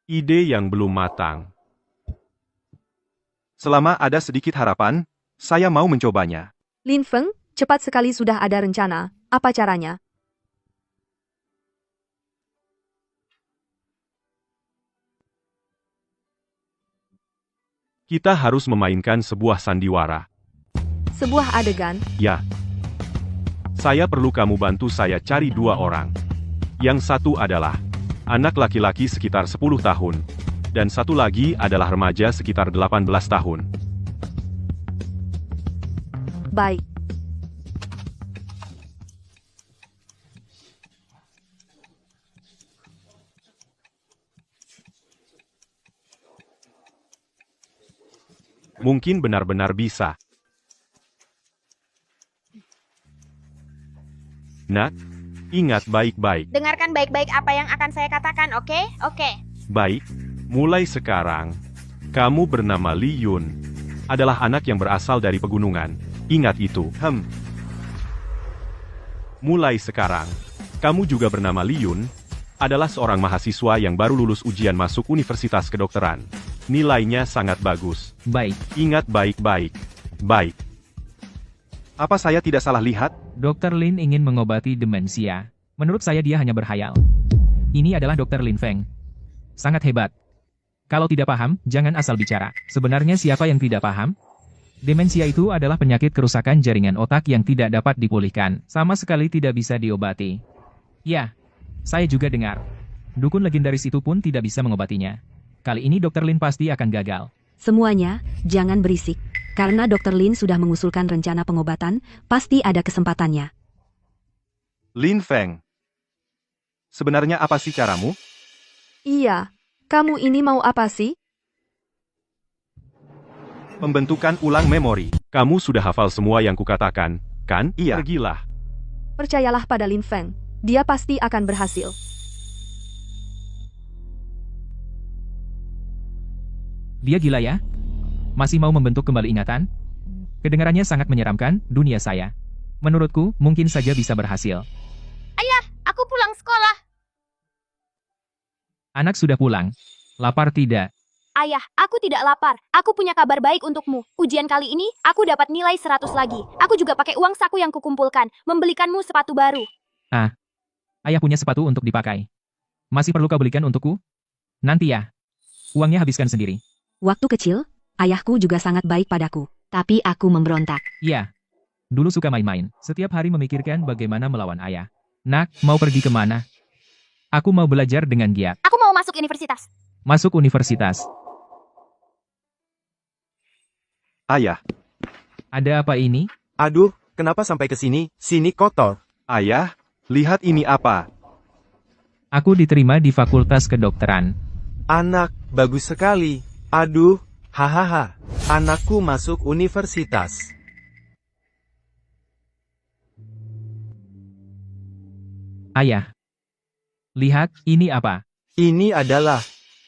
ide yang belum matang. Selama ada sedikit harapan, saya mau mencobanya. Lin Feng, cepat sekali sudah ada rencana. Apa caranya? Kita harus memainkan sebuah sandiwara. Sebuah adegan. Ya. Saya perlu kamu bantu saya cari 2 orang. Yang satu adalah anak laki-laki sekitar 10 tahun. Dan satu lagi adalah remaja sekitar 18 tahun. Baik. Mungkin benar-benar bisa. Nak, ingat baik-baik. Dengarkan baik-baik apa yang akan saya katakan, oke? Oke. Baik, mulai sekarang, kamu bernama Li Yun. Adalah anak yang berasal dari pegunungan. Ingat itu. Mulai sekarang, kamu juga bernama Li Yun, adalah seorang mahasiswa yang baru lulus ujian masuk Universitas Kedokteran. Nilainya sangat bagus. Baik, Ingat baik-baik. Baik. Apa saya tidak salah lihat? Dr. Lin ingin mengobati demensia. Menurut saya dia hanya berhayal. Ini adalah Dr. Lin Feng. Sangat hebat. Kalau tidak paham, jangan asal bicara. Sebenarnya siapa yang tidak paham? Demensia itu adalah penyakit kerusakan jaringan otak yang tidak dapat dipulihkan. Sama sekali tidak bisa diobati. Ya, saya juga dengar. Dukun legendaris itu pun tidak bisa mengobatinya. Kali ini Dr. Lin pasti akan gagal. Semuanya, jangan berisik. Karena Dr. Lin sudah mengusulkan rencana pengobatan, pasti ada kesempatannya. Lin Feng. Sebenarnya apa sih caramu? Iya. Kamu ini mau apa sih? Pembentukan ulang memori. Kamu sudah hafal semua yang kukatakan, kan? Iya. Pergilah. Percayalah pada Lin Feng. Dia pasti akan berhasil. Dia gila ya? Masih mau membentuk kembali ingatan? Kedengarannya sangat menyeramkan, dunia saya. Menurutku, mungkin saja bisa berhasil. Ayah, aku pulang sekolah. Anak sudah pulang. Lapar tidak? Ayah, aku tidak lapar. Aku punya kabar baik untukmu. Ujian kali ini, aku dapat nilai 100 lagi. Aku juga pakai uang saku yang kukumpulkan, membelikanmu sepatu baru. Ayah punya sepatu untuk dipakai. Masih perlu kau belikan untukku? Nanti ya. Uangnya habiskan sendiri. Waktu kecil, ayahku juga sangat baik padaku. Tapi aku memberontak. Iya. Dulu suka main-main. Setiap hari memikirkan bagaimana melawan ayah. Nak, mau pergi kemana? Aku mau belajar dengan giat. Aku mau masuk universitas. Masuk universitas. Ayah. Ada apa ini? Aduh, kenapa sampai ke sini? Sini kotor. Ayah, lihat ini apa? Aku diterima di Fakultas Kedokteran. Anak, bagus sekali. Aduh, hahaha. Anakku masuk universitas. Ayah. Lihat, ini apa? Ini adalah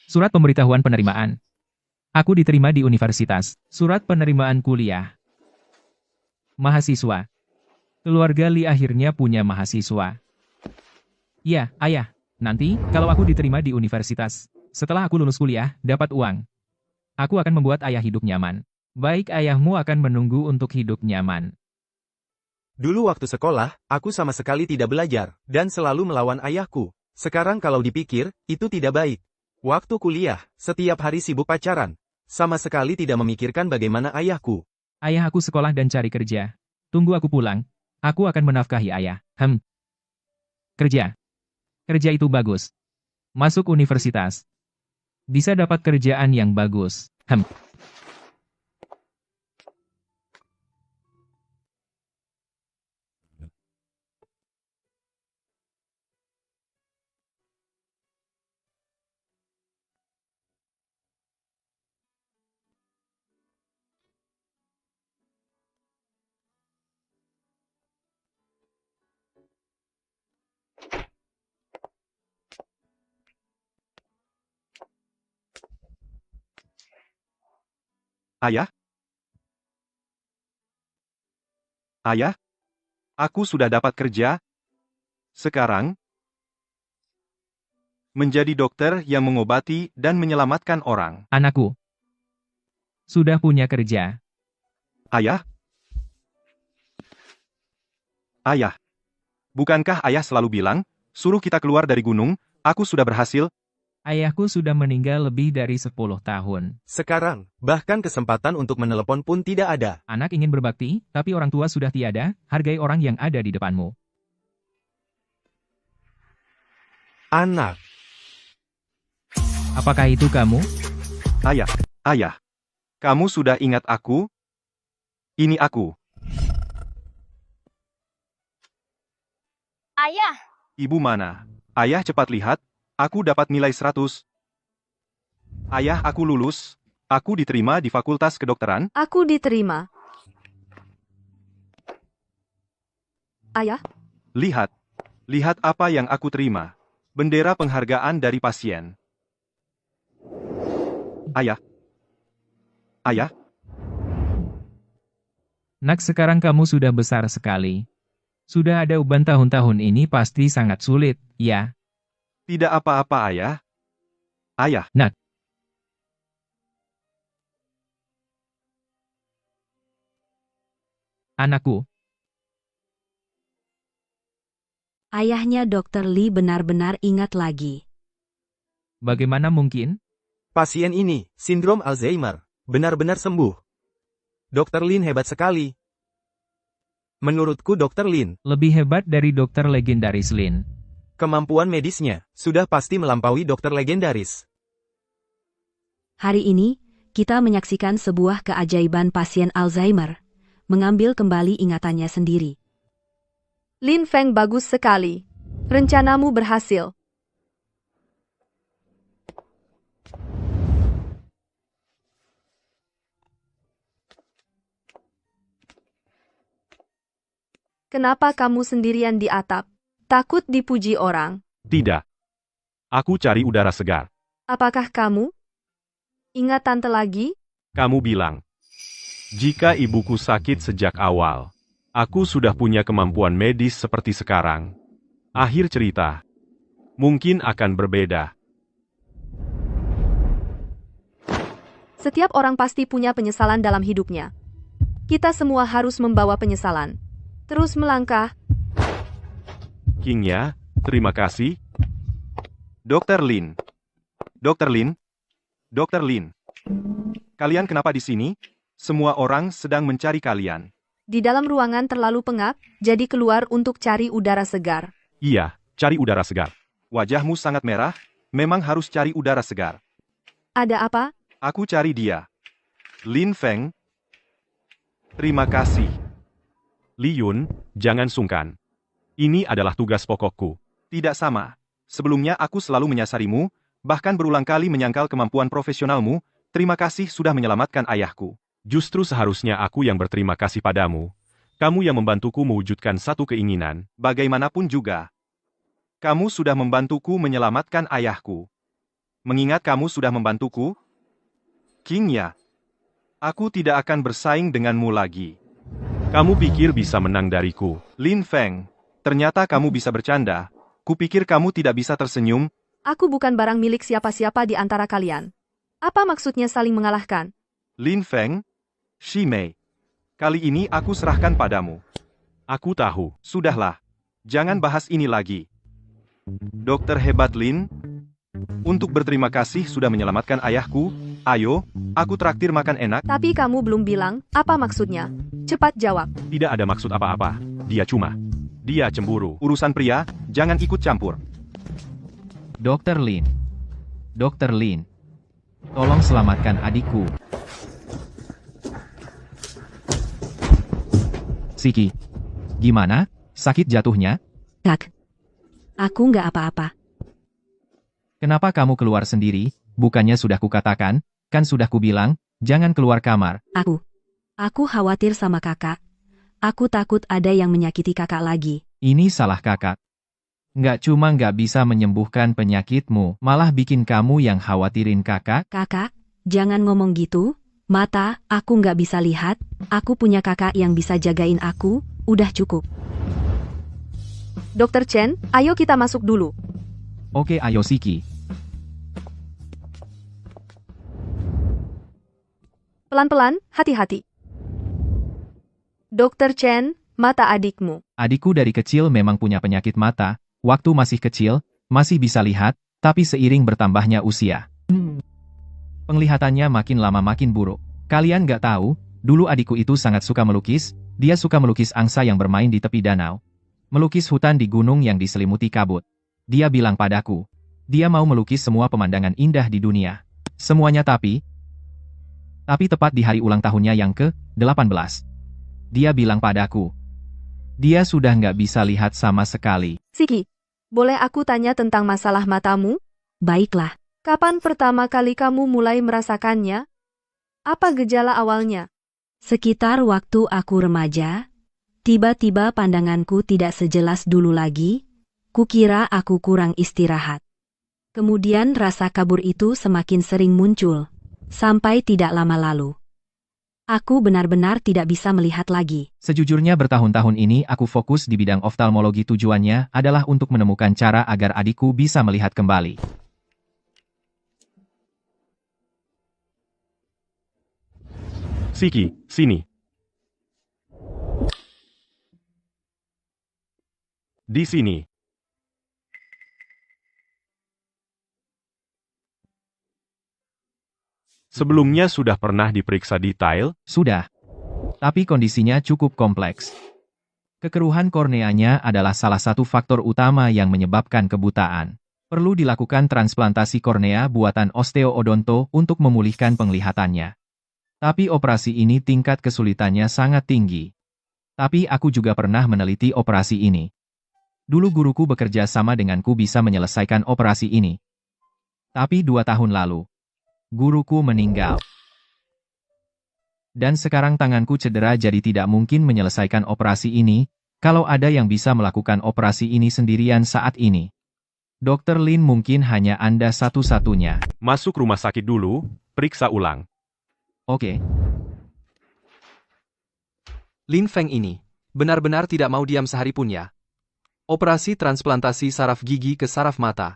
Surat pemberitahuan penerimaan. Aku diterima di universitas. Surat penerimaan kuliah. Mahasiswa. Keluarga Li akhirnya punya mahasiswa. Ya, ayah. Nanti, kalau aku diterima di universitas, setelah aku lulus kuliah, dapat uang. Aku akan membuat ayah hidup nyaman. Baik, ayahmu akan menunggu untuk hidup nyaman. dulu waktu sekolah, aku sama sekali tidak belajar, dan selalu melawan ayahku. Sekarang kalau dipikir, itu tidak baik. Waktu kuliah, setiap hari sibuk pacaran. Sama sekali tidak memikirkan bagaimana ayahku. Ayah aku sekolah dan cari kerja. Tunggu aku pulang. Aku akan menafkahi ayah. Kerja. Kerja itu bagus. Masuk universitas. Bisa dapat kerjaan yang bagus. Ayah? Ayah? Aku sudah dapat kerja. Sekarang, menjadi dokter yang mengobati dan menyelamatkan orang. Anakku. Sudah punya kerja. Ayah? Ayah. Bukankah ayah selalu bilang, suruh kita keluar dari gunung, aku sudah berhasil? Ayahku sudah meninggal lebih dari 10 tahun. Sekarang, bahkan kesempatan untuk menelepon pun tidak ada. Anak ingin berbakti, tapi orang tua sudah tiada, hargai orang yang ada di depanmu. Anak. Apakah itu kamu? Ayah. Kamu sudah ingat aku? Ini aku. Ayah, Ibu mana? Ayah cepat lihat, aku dapat nilai 100. Ayah aku lulus, aku diterima di Fakultas Kedokteran. Aku diterima. Ayah, Lihat apa yang aku terima. Bendera penghargaan dari pasien. Ayah, Nak, sekarang kamu sudah besar sekali. Sudah ada uban tahun-tahun ini pasti sangat sulit, ya? tidak apa-apa ayah. Ayah, Nak. Anakku. Ayahnya Dr. Lee benar-benar ingat lagi. Bagaimana mungkin? Pasien ini, sindrom Alzheimer, benar-benar sembuh. Dr. Lin hebat sekali. Menurutku Dr. Lin, Lebih hebat dari dokter legendaris Lin. kemampuan medisnya sudah pasti melampaui dokter legendaris. Hari ini, kita menyaksikan sebuah keajaiban pasien Alzheimer, mengambil kembali ingatannya sendiri. Lin Feng bagus sekali. Rencanamu berhasil. Kenapa kamu sendirian di atap? Takut dipuji orang? Tidak. Aku cari udara segar. Apakah kamu ingat tante lagi? Kamu bilang, jika ibuku sakit sejak awal, aku sudah punya kemampuan medis seperti sekarang. Akhir cerita, mungkin akan berbeda. Setiap orang pasti punya penyesalan dalam hidupnya. Kita semua harus membawa penyesalan. Terus melangkah. Kingya, terima kasih. Dr. Lin. Dr. Lin. Dr. Lin. Kalian kenapa di sini? Semua orang sedang mencari kalian. Di dalam ruangan terlalu pengap, jadi keluar untuk cari udara segar. Iya, cari udara segar. Wajahmu sangat merah, memang harus cari udara segar. Ada apa? Aku cari dia. Lin Feng. Terima kasih. Li Yun, jangan sungkan. Ini adalah tugas pokokku. Tidak sama. Sebelumnya aku selalu menyasarimu, bahkan berulang kali menyangkal kemampuan profesionalmu. Terima kasih sudah menyelamatkan ayahku. Justru seharusnya aku yang berterima kasih padamu. Kamu yang membantuku mewujudkan satu keinginan. Bagaimanapun juga, kamu sudah membantuku menyelamatkan ayahku. Mengingat kamu sudah membantuku, Kingya, aku tidak akan bersaing denganmu lagi. Kamu pikir bisa menang dariku, Lin Feng. Ternyata kamu bisa bercanda. Kupikir kamu tidak bisa tersenyum. Aku bukan barang milik siapa-siapa di antara kalian. Apa maksudnya saling mengalahkan? Lin Feng, Shi Mei. Kali ini aku serahkan padamu. Aku tahu, sudahlah. Jangan bahas ini lagi. Dokter hebat Lin, untuk berterima kasih sudah menyelamatkan ayahku. Ayo, aku traktir makan enak. Tapi kamu belum bilang, apa maksudnya? Cepat jawab. Tidak ada maksud apa-apa. Dia cemburu. Urusan pria, jangan ikut campur. Dr. Lin. Dr. Lin. Tolong selamatkan adikku. Siki. Gimana? Sakit jatuhnya? Kak. Aku nggak apa-apa. Kenapa kamu keluar sendiri? Bukannya sudah kukatakan, kan sudah kubilang, jangan keluar kamar. Aku khawatir sama kakak. Aku takut ada yang menyakiti kakak lagi. Ini salah kakak. Nggak cuma nggak bisa menyembuhkan penyakitmu, malah bikin kamu yang khawatirin kakak. Kakak, jangan ngomong gitu. Mata, aku nggak bisa lihat. Aku punya kakak yang bisa jagain aku. Udah cukup. Dokter Chen, ayo kita masuk dulu. Oke, ayo Siki. Pelan-pelan, hati-hati. Dokter Chen, mata adikmu. Adikku dari kecil memang punya penyakit mata. Waktu masih kecil, masih bisa lihat, tapi seiring bertambahnya usia, penglihatannya makin lama makin buruk. Kalian nggak tahu, dulu adikku itu sangat suka melukis. Dia suka melukis angsa yang bermain di tepi danau. Melukis hutan di gunung yang diselimuti kabut. Dia bilang padaku, dia mau melukis semua pemandangan indah di dunia. Semuanya tapi tepat di hari ulang tahunnya yang ke-18. Dia bilang padaku, dia sudah nggak bisa lihat sama sekali. Siki, boleh aku tanya tentang masalah matamu? Baiklah. Kapan pertama kali kamu mulai merasakannya? Apa gejala awalnya? Sekitar waktu aku remaja, tiba-tiba pandanganku tidak sejelas dulu lagi. Kukira aku kurang istirahat. Kemudian rasa kabur itu semakin sering muncul, sampai tidak lama lalu. Aku benar-benar tidak bisa melihat lagi. Sejujurnya bertahun-tahun ini aku fokus di bidang oftalmologi. Tujuannya adalah untuk menemukan cara agar adikku bisa melihat kembali. Siki, sini. Di sini. Sebelumnya sudah pernah diperiksa detail? Sudah. Tapi kondisinya cukup kompleks. Kekeruhan korneanya adalah salah satu faktor utama yang menyebabkan kebutaan. Perlu dilakukan transplantasi kornea buatan osteoodonto untuk memulihkan penglihatannya. Tapi operasi ini tingkat kesulitannya sangat tinggi. Tapi aku juga pernah meneliti operasi ini. Dulu guruku bekerja sama denganku bisa menyelesaikan operasi ini. Tapi 2 tahun lalu, guruku meninggal. Dan sekarang tanganku cedera jadi tidak mungkin menyelesaikan operasi ini. Kalau ada yang bisa melakukan operasi ini sendirian saat ini, Dr. Lin mungkin hanya Anda satu-satunya. Masuk rumah sakit dulu, periksa ulang. Oke, Lin Feng ini benar-benar tidak mau diam sehari pun ya. Operasi transplantasi saraf gigi ke saraf mata.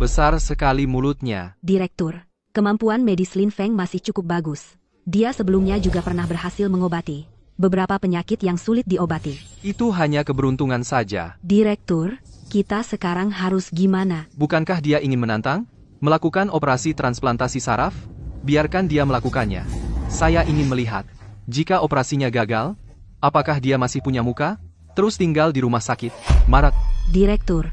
Besar sekali mulutnya. Direktur, kemampuan medis Lin Feng masih cukup bagus. Dia sebelumnya juga pernah berhasil mengobati beberapa penyakit yang sulit diobati. Itu hanya keberuntungan saja. Direktur, kita sekarang harus gimana? Bukankah dia ingin menantang? Melakukan operasi transplantasi saraf? Biarkan dia melakukannya. Saya ingin melihat. Jika operasinya gagal, apakah dia masih punya muka? Terus tinggal di rumah sakit. Marat. Direktur,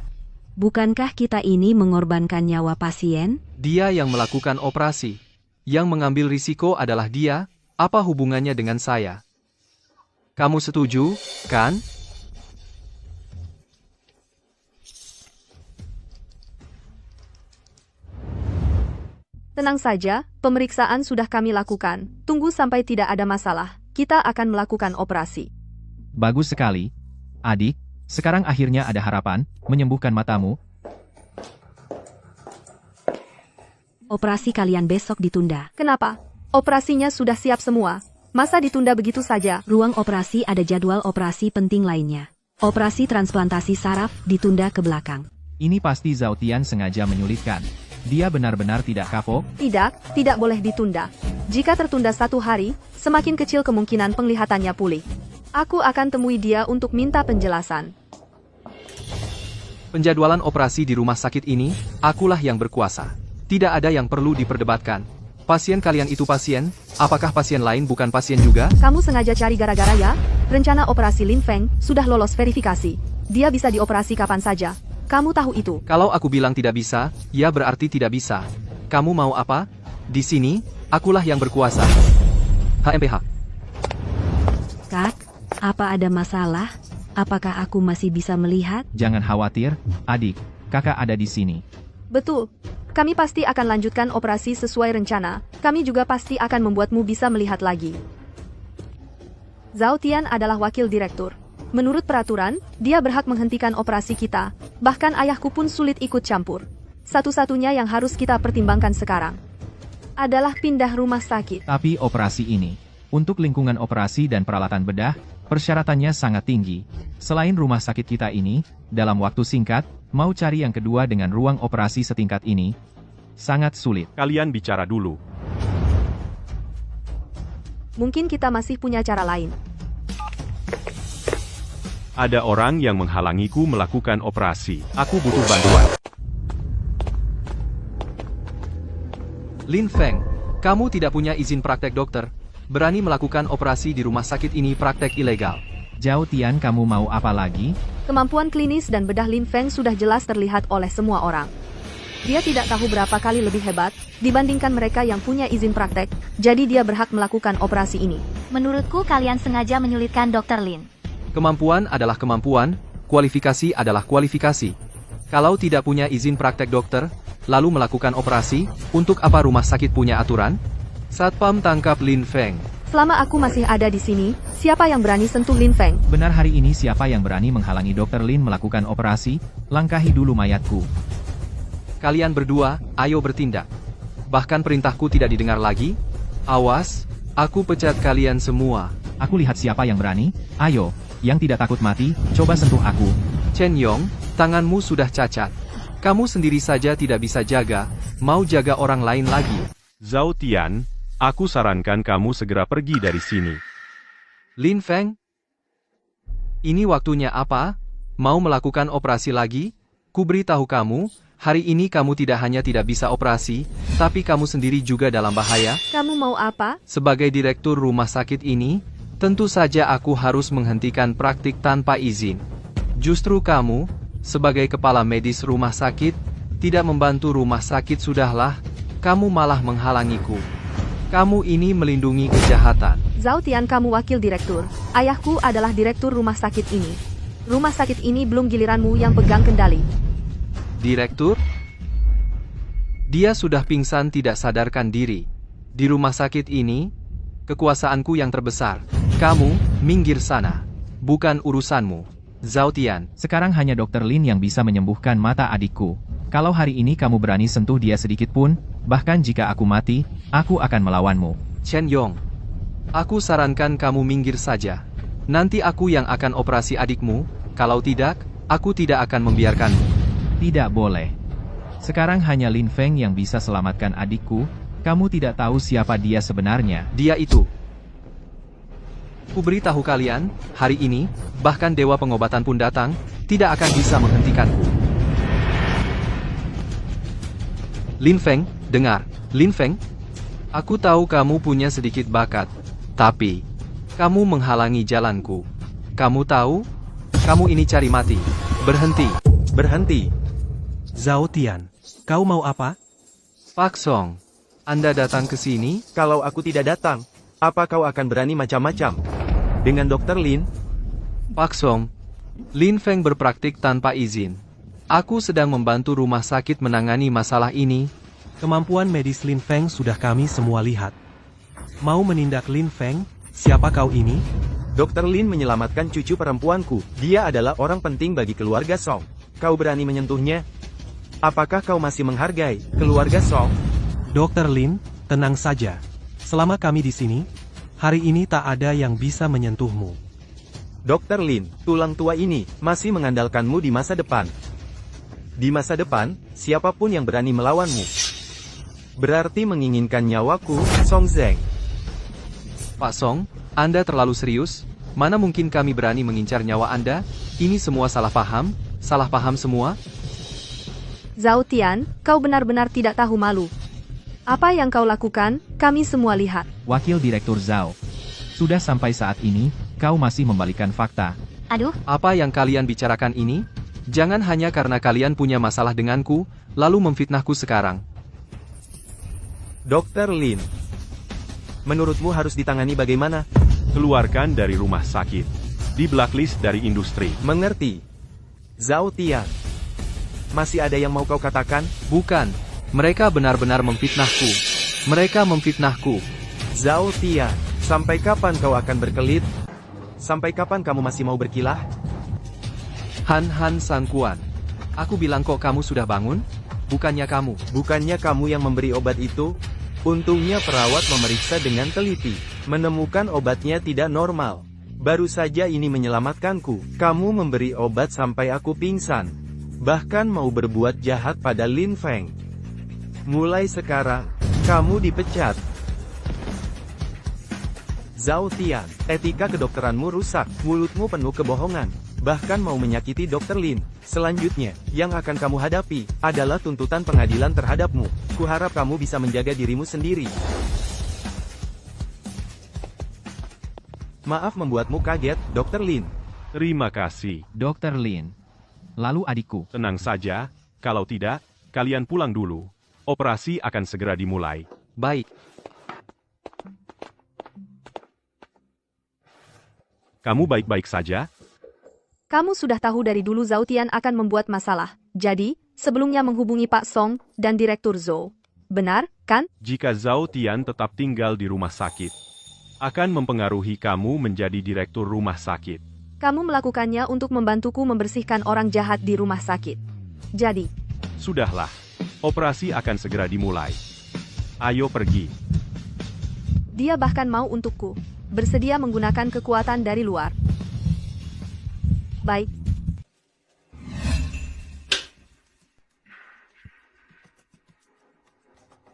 bukankah kita ini mengorbankan nyawa pasien? Dia yang melakukan operasi. Yang mengambil risiko adalah dia. Apa hubungannya dengan saya? Kamu setuju, kan? Tenang saja, pemeriksaan sudah kami lakukan. Tunggu sampai tidak ada masalah. Kita akan melakukan operasi. bagus sekali. Adik, sekarang akhirnya ada harapan, menyembuhkan matamu. Operasi kalian besok ditunda. Kenapa? Operasinya sudah siap semua. Masa ditunda begitu saja? Ruang operasi ada jadwal operasi penting lainnya. Operasi transplantasi saraf ditunda ke belakang. Ini pasti Zhao Tian sengaja menyulitkan. Dia benar-benar tidak kapok. Tidak boleh ditunda. Jika tertunda 1 hari, semakin kecil kemungkinan penglihatannya pulih. Aku akan temui dia untuk minta penjelasan. Penjadwalan operasi di rumah sakit ini, akulah yang berkuasa. Tidak ada yang perlu diperdebatkan. Pasien kalian itu pasien, apakah pasien lain bukan pasien juga? Kamu sengaja cari gara-gara ya? Rencana operasi Lin Feng sudah lolos verifikasi. Dia bisa dioperasi kapan saja. Kamu tahu itu. Kalau aku bilang tidak bisa, ya berarti tidak bisa. Kamu mau apa? Di sini, akulah yang berkuasa. HMPH. Kak, apa ada masalah? Apakah aku masih bisa melihat? Jangan khawatir, adik. Kakak ada di sini. Betul. Kami pasti akan lanjutkan operasi sesuai rencana. Kami juga pasti akan membuatmu bisa melihat lagi. Zhao Tian adalah wakil direktur. Menurut peraturan, dia berhak menghentikan operasi kita. Bahkan ayahku pun sulit ikut campur. Satu-satunya yang harus kita pertimbangkan sekarang adalah pindah rumah sakit. Tapi operasi ini, untuk lingkungan operasi dan peralatan bedah, persyaratannya sangat tinggi. Selain rumah sakit kita ini, dalam waktu singkat, mau cari yang kedua dengan ruang operasi setingkat ini, sangat sulit. Kalian bicara dulu. Mungkin kita masih punya cara lain. Ada orang yang menghalangiku melakukan operasi. Aku butuh bantuan. Lin Feng, kamu tidak punya izin praktek dokter. Berani melakukan operasi di rumah sakit ini praktek ilegal. Zhao Tian, kamu mau apa lagi? Kemampuan klinis dan bedah Lin Feng sudah jelas terlihat oleh semua orang. Dia tidak tahu berapa kali lebih hebat dibandingkan mereka yang punya izin praktek, jadi dia berhak melakukan operasi ini. Menurutku kalian sengaja menyulitkan Dr. Lin. Kemampuan adalah kemampuan, kualifikasi adalah kualifikasi. Kalau tidak punya izin praktek dokter, lalu melakukan operasi, untuk apa rumah sakit punya aturan? Satpam tangkap Lin Feng. Selama aku masih ada di sini, siapa yang berani sentuh Lin Feng? Benar, hari ini siapa yang berani menghalangi Dr. Lin melakukan operasi? Langkahi dulu mayatku. Kalian berdua, ayo bertindak. Bahkan perintahku tidak didengar lagi. Awas, aku pecat kalian semua. Aku lihat siapa yang berani. Ayo, yang tidak takut mati, coba sentuh aku. Chen Yong, tanganmu sudah cacat. Kamu sendiri saja tidak bisa jaga, mau jaga orang lain lagi. Zhao Tian, aku sarankan kamu segera pergi dari sini. Lin Feng, ini waktunya apa? Mau melakukan operasi lagi? Kuberitahu kamu, hari ini kamu tidak hanya tidak bisa operasi, tapi kamu sendiri juga dalam bahaya. Kamu mau apa? Sebagai direktur rumah sakit ini, tentu saja aku harus menghentikan praktik tanpa izin. Justru kamu, sebagai kepala medis rumah sakit, tidak membantu rumah sakit sudahlah, kamu malah menghalangiku. Kamu ini melindungi kejahatan. Zhao Tian, kamu wakil direktur. Ayahku adalah direktur rumah sakit ini. Rumah sakit ini belum giliranmu yang pegang kendali. Direktur? Dia sudah pingsan tidak sadarkan diri. Di rumah sakit ini, kekuasaanku yang terbesar. Kamu, minggir sana. Bukan urusanmu. Zhao Tian. Sekarang hanya Dr. Lin yang bisa menyembuhkan mata adikku. Kalau hari ini kamu berani sentuh dia sedikit pun, bahkan jika aku mati, aku akan melawanmu. Chen Yong. Aku sarankan kamu minggir saja. Nanti aku yang akan operasi adikmu, kalau tidak, aku tidak akan membiarkanmu. Tidak boleh. Sekarang hanya Lin Feng yang bisa selamatkan adikku, kamu tidak tahu siapa dia sebenarnya. Dia itu. Ku beritahu kalian, hari ini, bahkan Dewa Pengobatan pun datang, tidak akan bisa menghentikanku. Lin Feng, dengar. Lin Feng, aku tahu kamu punya sedikit bakat, tapi kamu menghalangi jalanku. Kamu tahu? Kamu ini cari mati. Berhenti. Berhenti. Zhao Tian, kau mau apa? Pak Song, Anda datang ke sini? Kalau aku tidak datang, apa kau akan berani macam-macam? Dengan Dr. Lin? Pak Song, Lin Feng berpraktik tanpa izin. Aku sedang membantu rumah sakit menangani masalah ini. Kemampuan medis Lin Feng sudah kami semua lihat. Mau menindak Lin Feng? Siapa kau ini? Dr. Lin menyelamatkan cucu perempuanku. Dia adalah orang penting bagi keluarga Song. Kau berani menyentuhnya? Apakah kau masih menghargai keluarga Song? Dr. Lin, tenang saja. Selama kami di sini, hari ini tak ada yang bisa menyentuhmu. Dr. Lin, tulang tua ini masih mengandalkanmu di masa depan. Di masa depan, siapapun yang berani melawanmu berarti menginginkan nyawaku, Song Zeng. Pak Song, Anda terlalu serius? Mana mungkin kami berani mengincar nyawa Anda? Ini semua salah paham? Salah paham semua? Zhao Tian, kau benar-benar tidak tahu malu. Apa yang kau lakukan, kami semua lihat. Wakil Direktur Zhao. Sudah sampai saat ini, kau masih membalikan fakta. Aduh, Apa yang kalian bicarakan ini? Jangan hanya karena kalian punya masalah denganku, lalu memfitnahku sekarang. Dr. Lin, menurutmu harus ditangani bagaimana? Keluarkan dari rumah sakit. Di blacklist dari industri. Mengerti. Zhao Tian, masih ada yang mau kau katakan? Bukan. Mereka benar-benar memfitnahku. Mereka memfitnahku. Zhao Tian, sampai kapan kau akan berkelit? Sampai kapan kamu masih mau berkilah? Han Sangkuan. Aku bilang kok kamu sudah bangun? Bukannya kamu. Bukannya kamu yang memberi obat itu? Untungnya perawat memeriksa dengan teliti. Menemukan obatnya tidak normal. Baru saja ini menyelamatkanku. Kamu memberi obat sampai aku pingsan. Bahkan mau berbuat jahat pada Lin Feng. Mulai sekarang, kamu dipecat. Zhao Tian, etika kedokteranmu rusak. Mulutmu penuh kebohongan. Bahkan mau menyakiti Dr. Lin. Selanjutnya, yang akan kamu hadapi, adalah tuntutan pengadilan terhadapmu. Kuharap kamu bisa menjaga dirimu sendiri. Maaf membuatmu kaget, Dr. Lin. Terima kasih. Dr. Lin. Lalu adikku. Tenang saja, kalau tidak, kalian pulang dulu. Operasi akan segera dimulai. Baik. Kamu baik-baik saja? Kamu sudah tahu dari dulu Zhao Tian akan membuat masalah. Jadi, sebelumnya menghubungi Pak Song dan Direktur Zhou. Benar, kan? Jika Zhao Tian tetap tinggal di rumah sakit, akan mempengaruhi kamu menjadi direktur rumah sakit. Kamu melakukannya untuk membantuku membersihkan orang jahat di rumah sakit. Jadi, Sudahlah, operasi akan segera dimulai. Ayo pergi. dia bahkan mau untukku. Bersedia menggunakan kekuatan dari luar. Baik.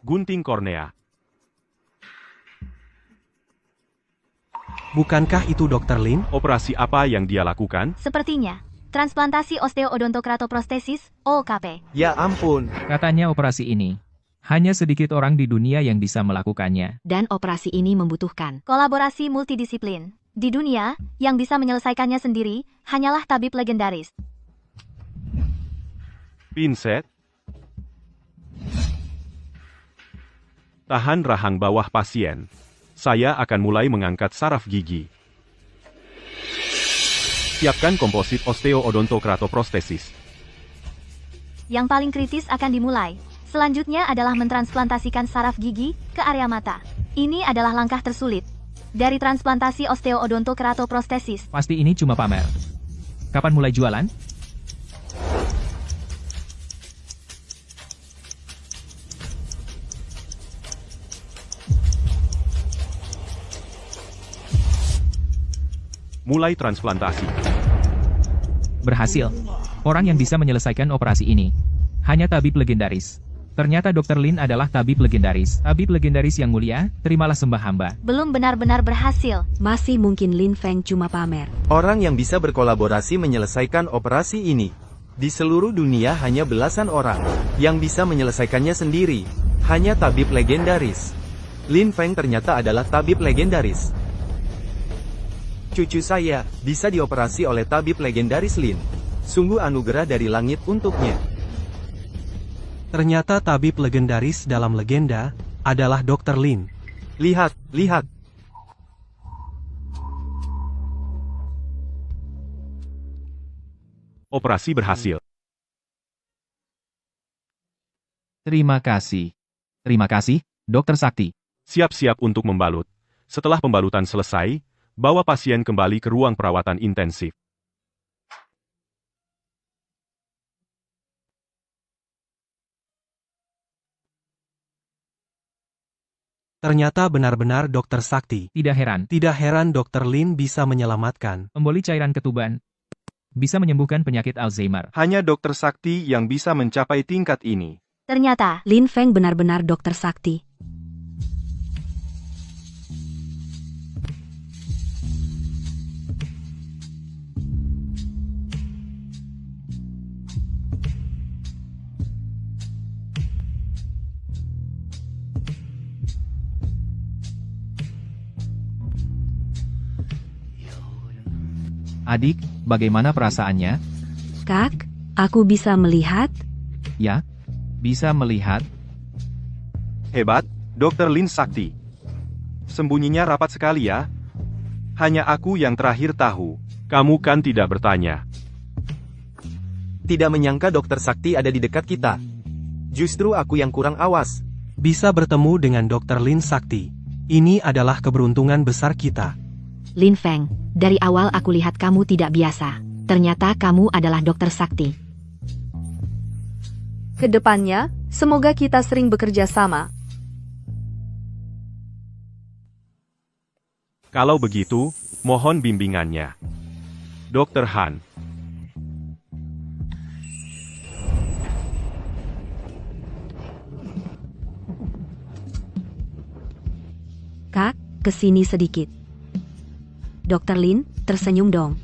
Gunting kornea. Bukankah itu Dr. Lin? Operasi apa yang dia lakukan? sepertinya. Transplantasi osteodontokratoprostesis, OKP. Ya ampun. Katanya operasi ini. Hanya sedikit orang di dunia yang bisa melakukannya. Dan operasi ini membutuhkan Kolaborasi multidisiplin. Di dunia, yang bisa menyelesaikannya sendiri, hanyalah tabib legendaris. Pinset. Tahan rahang bawah pasien. Saya akan mulai mengangkat saraf gigi. Siapkan komposit osteodontokratoprostesis. Yang paling kritis akan dimulai. Selanjutnya adalah mentransplantasikan saraf gigi ke area mata. Ini adalah langkah tersulit. Dari transplantasi osteoodontokeratoprostesis. Pasti ini cuma pamer. Kapan mulai jualan? Mulai transplantasi. Berhasil. Orang yang bisa menyelesaikan operasi ini hanya tabib legendaris. Ternyata Dr. Lin adalah tabib legendaris. Tabib legendaris yang mulia, terimalah sembah hamba. Belum benar-benar berhasil. Masih mungkin Lin Feng cuma pamer. Orang yang bisa berkolaborasi menyelesaikan operasi ini. Di seluruh dunia hanya belasan orang yang bisa menyelesaikannya sendiri. Hanya tabib legendaris. Lin Feng ternyata adalah tabib legendaris. Cucu saya bisa dioperasi oleh tabib legendaris Lin. Sungguh anugerah dari langit untuknya. Ternyata tabib legendaris dalam legenda adalah Dr. Lin. Lihat, lihat. Operasi berhasil. Terima kasih. Terima kasih, Dr. Sakti. Siap-siap untuk membalut. Setelah pembalutan selesai, bawa pasien kembali ke ruang perawatan intensif. Ternyata benar-benar Dr. Sakti. Tidak heran, Tidak heran Dr. Lin bisa menyelamatkan. pemboli cairan ketuban bisa menyembuhkan penyakit Alzheimer. Hanya Dr. Sakti yang bisa mencapai tingkat ini. Ternyata, Lin Feng benar-benar dokter sakti. Adik, bagaimana perasaannya? Kak, aku bisa melihat? Ya, bisa melihat. Hebat, Dr. Lin Sakti. Sembunyinya rapat sekali ya. Hanya aku yang terakhir tahu. Kamu kan tidak bertanya. Tidak menyangka Dokter Sakti ada di dekat kita. Justru aku yang kurang awas. Bisa bertemu dengan Dr. Lin Sakti. Ini adalah keberuntungan besar kita. Lin Feng, dari awal aku lihat kamu tidak biasa. Ternyata kamu adalah dokter sakti. Kedepannya, semoga kita sering bekerja sama. Kalau begitu, mohon bimbingannya. Dr. Han. Kak, kesini sedikit. Dokter Lin, tersenyum dong.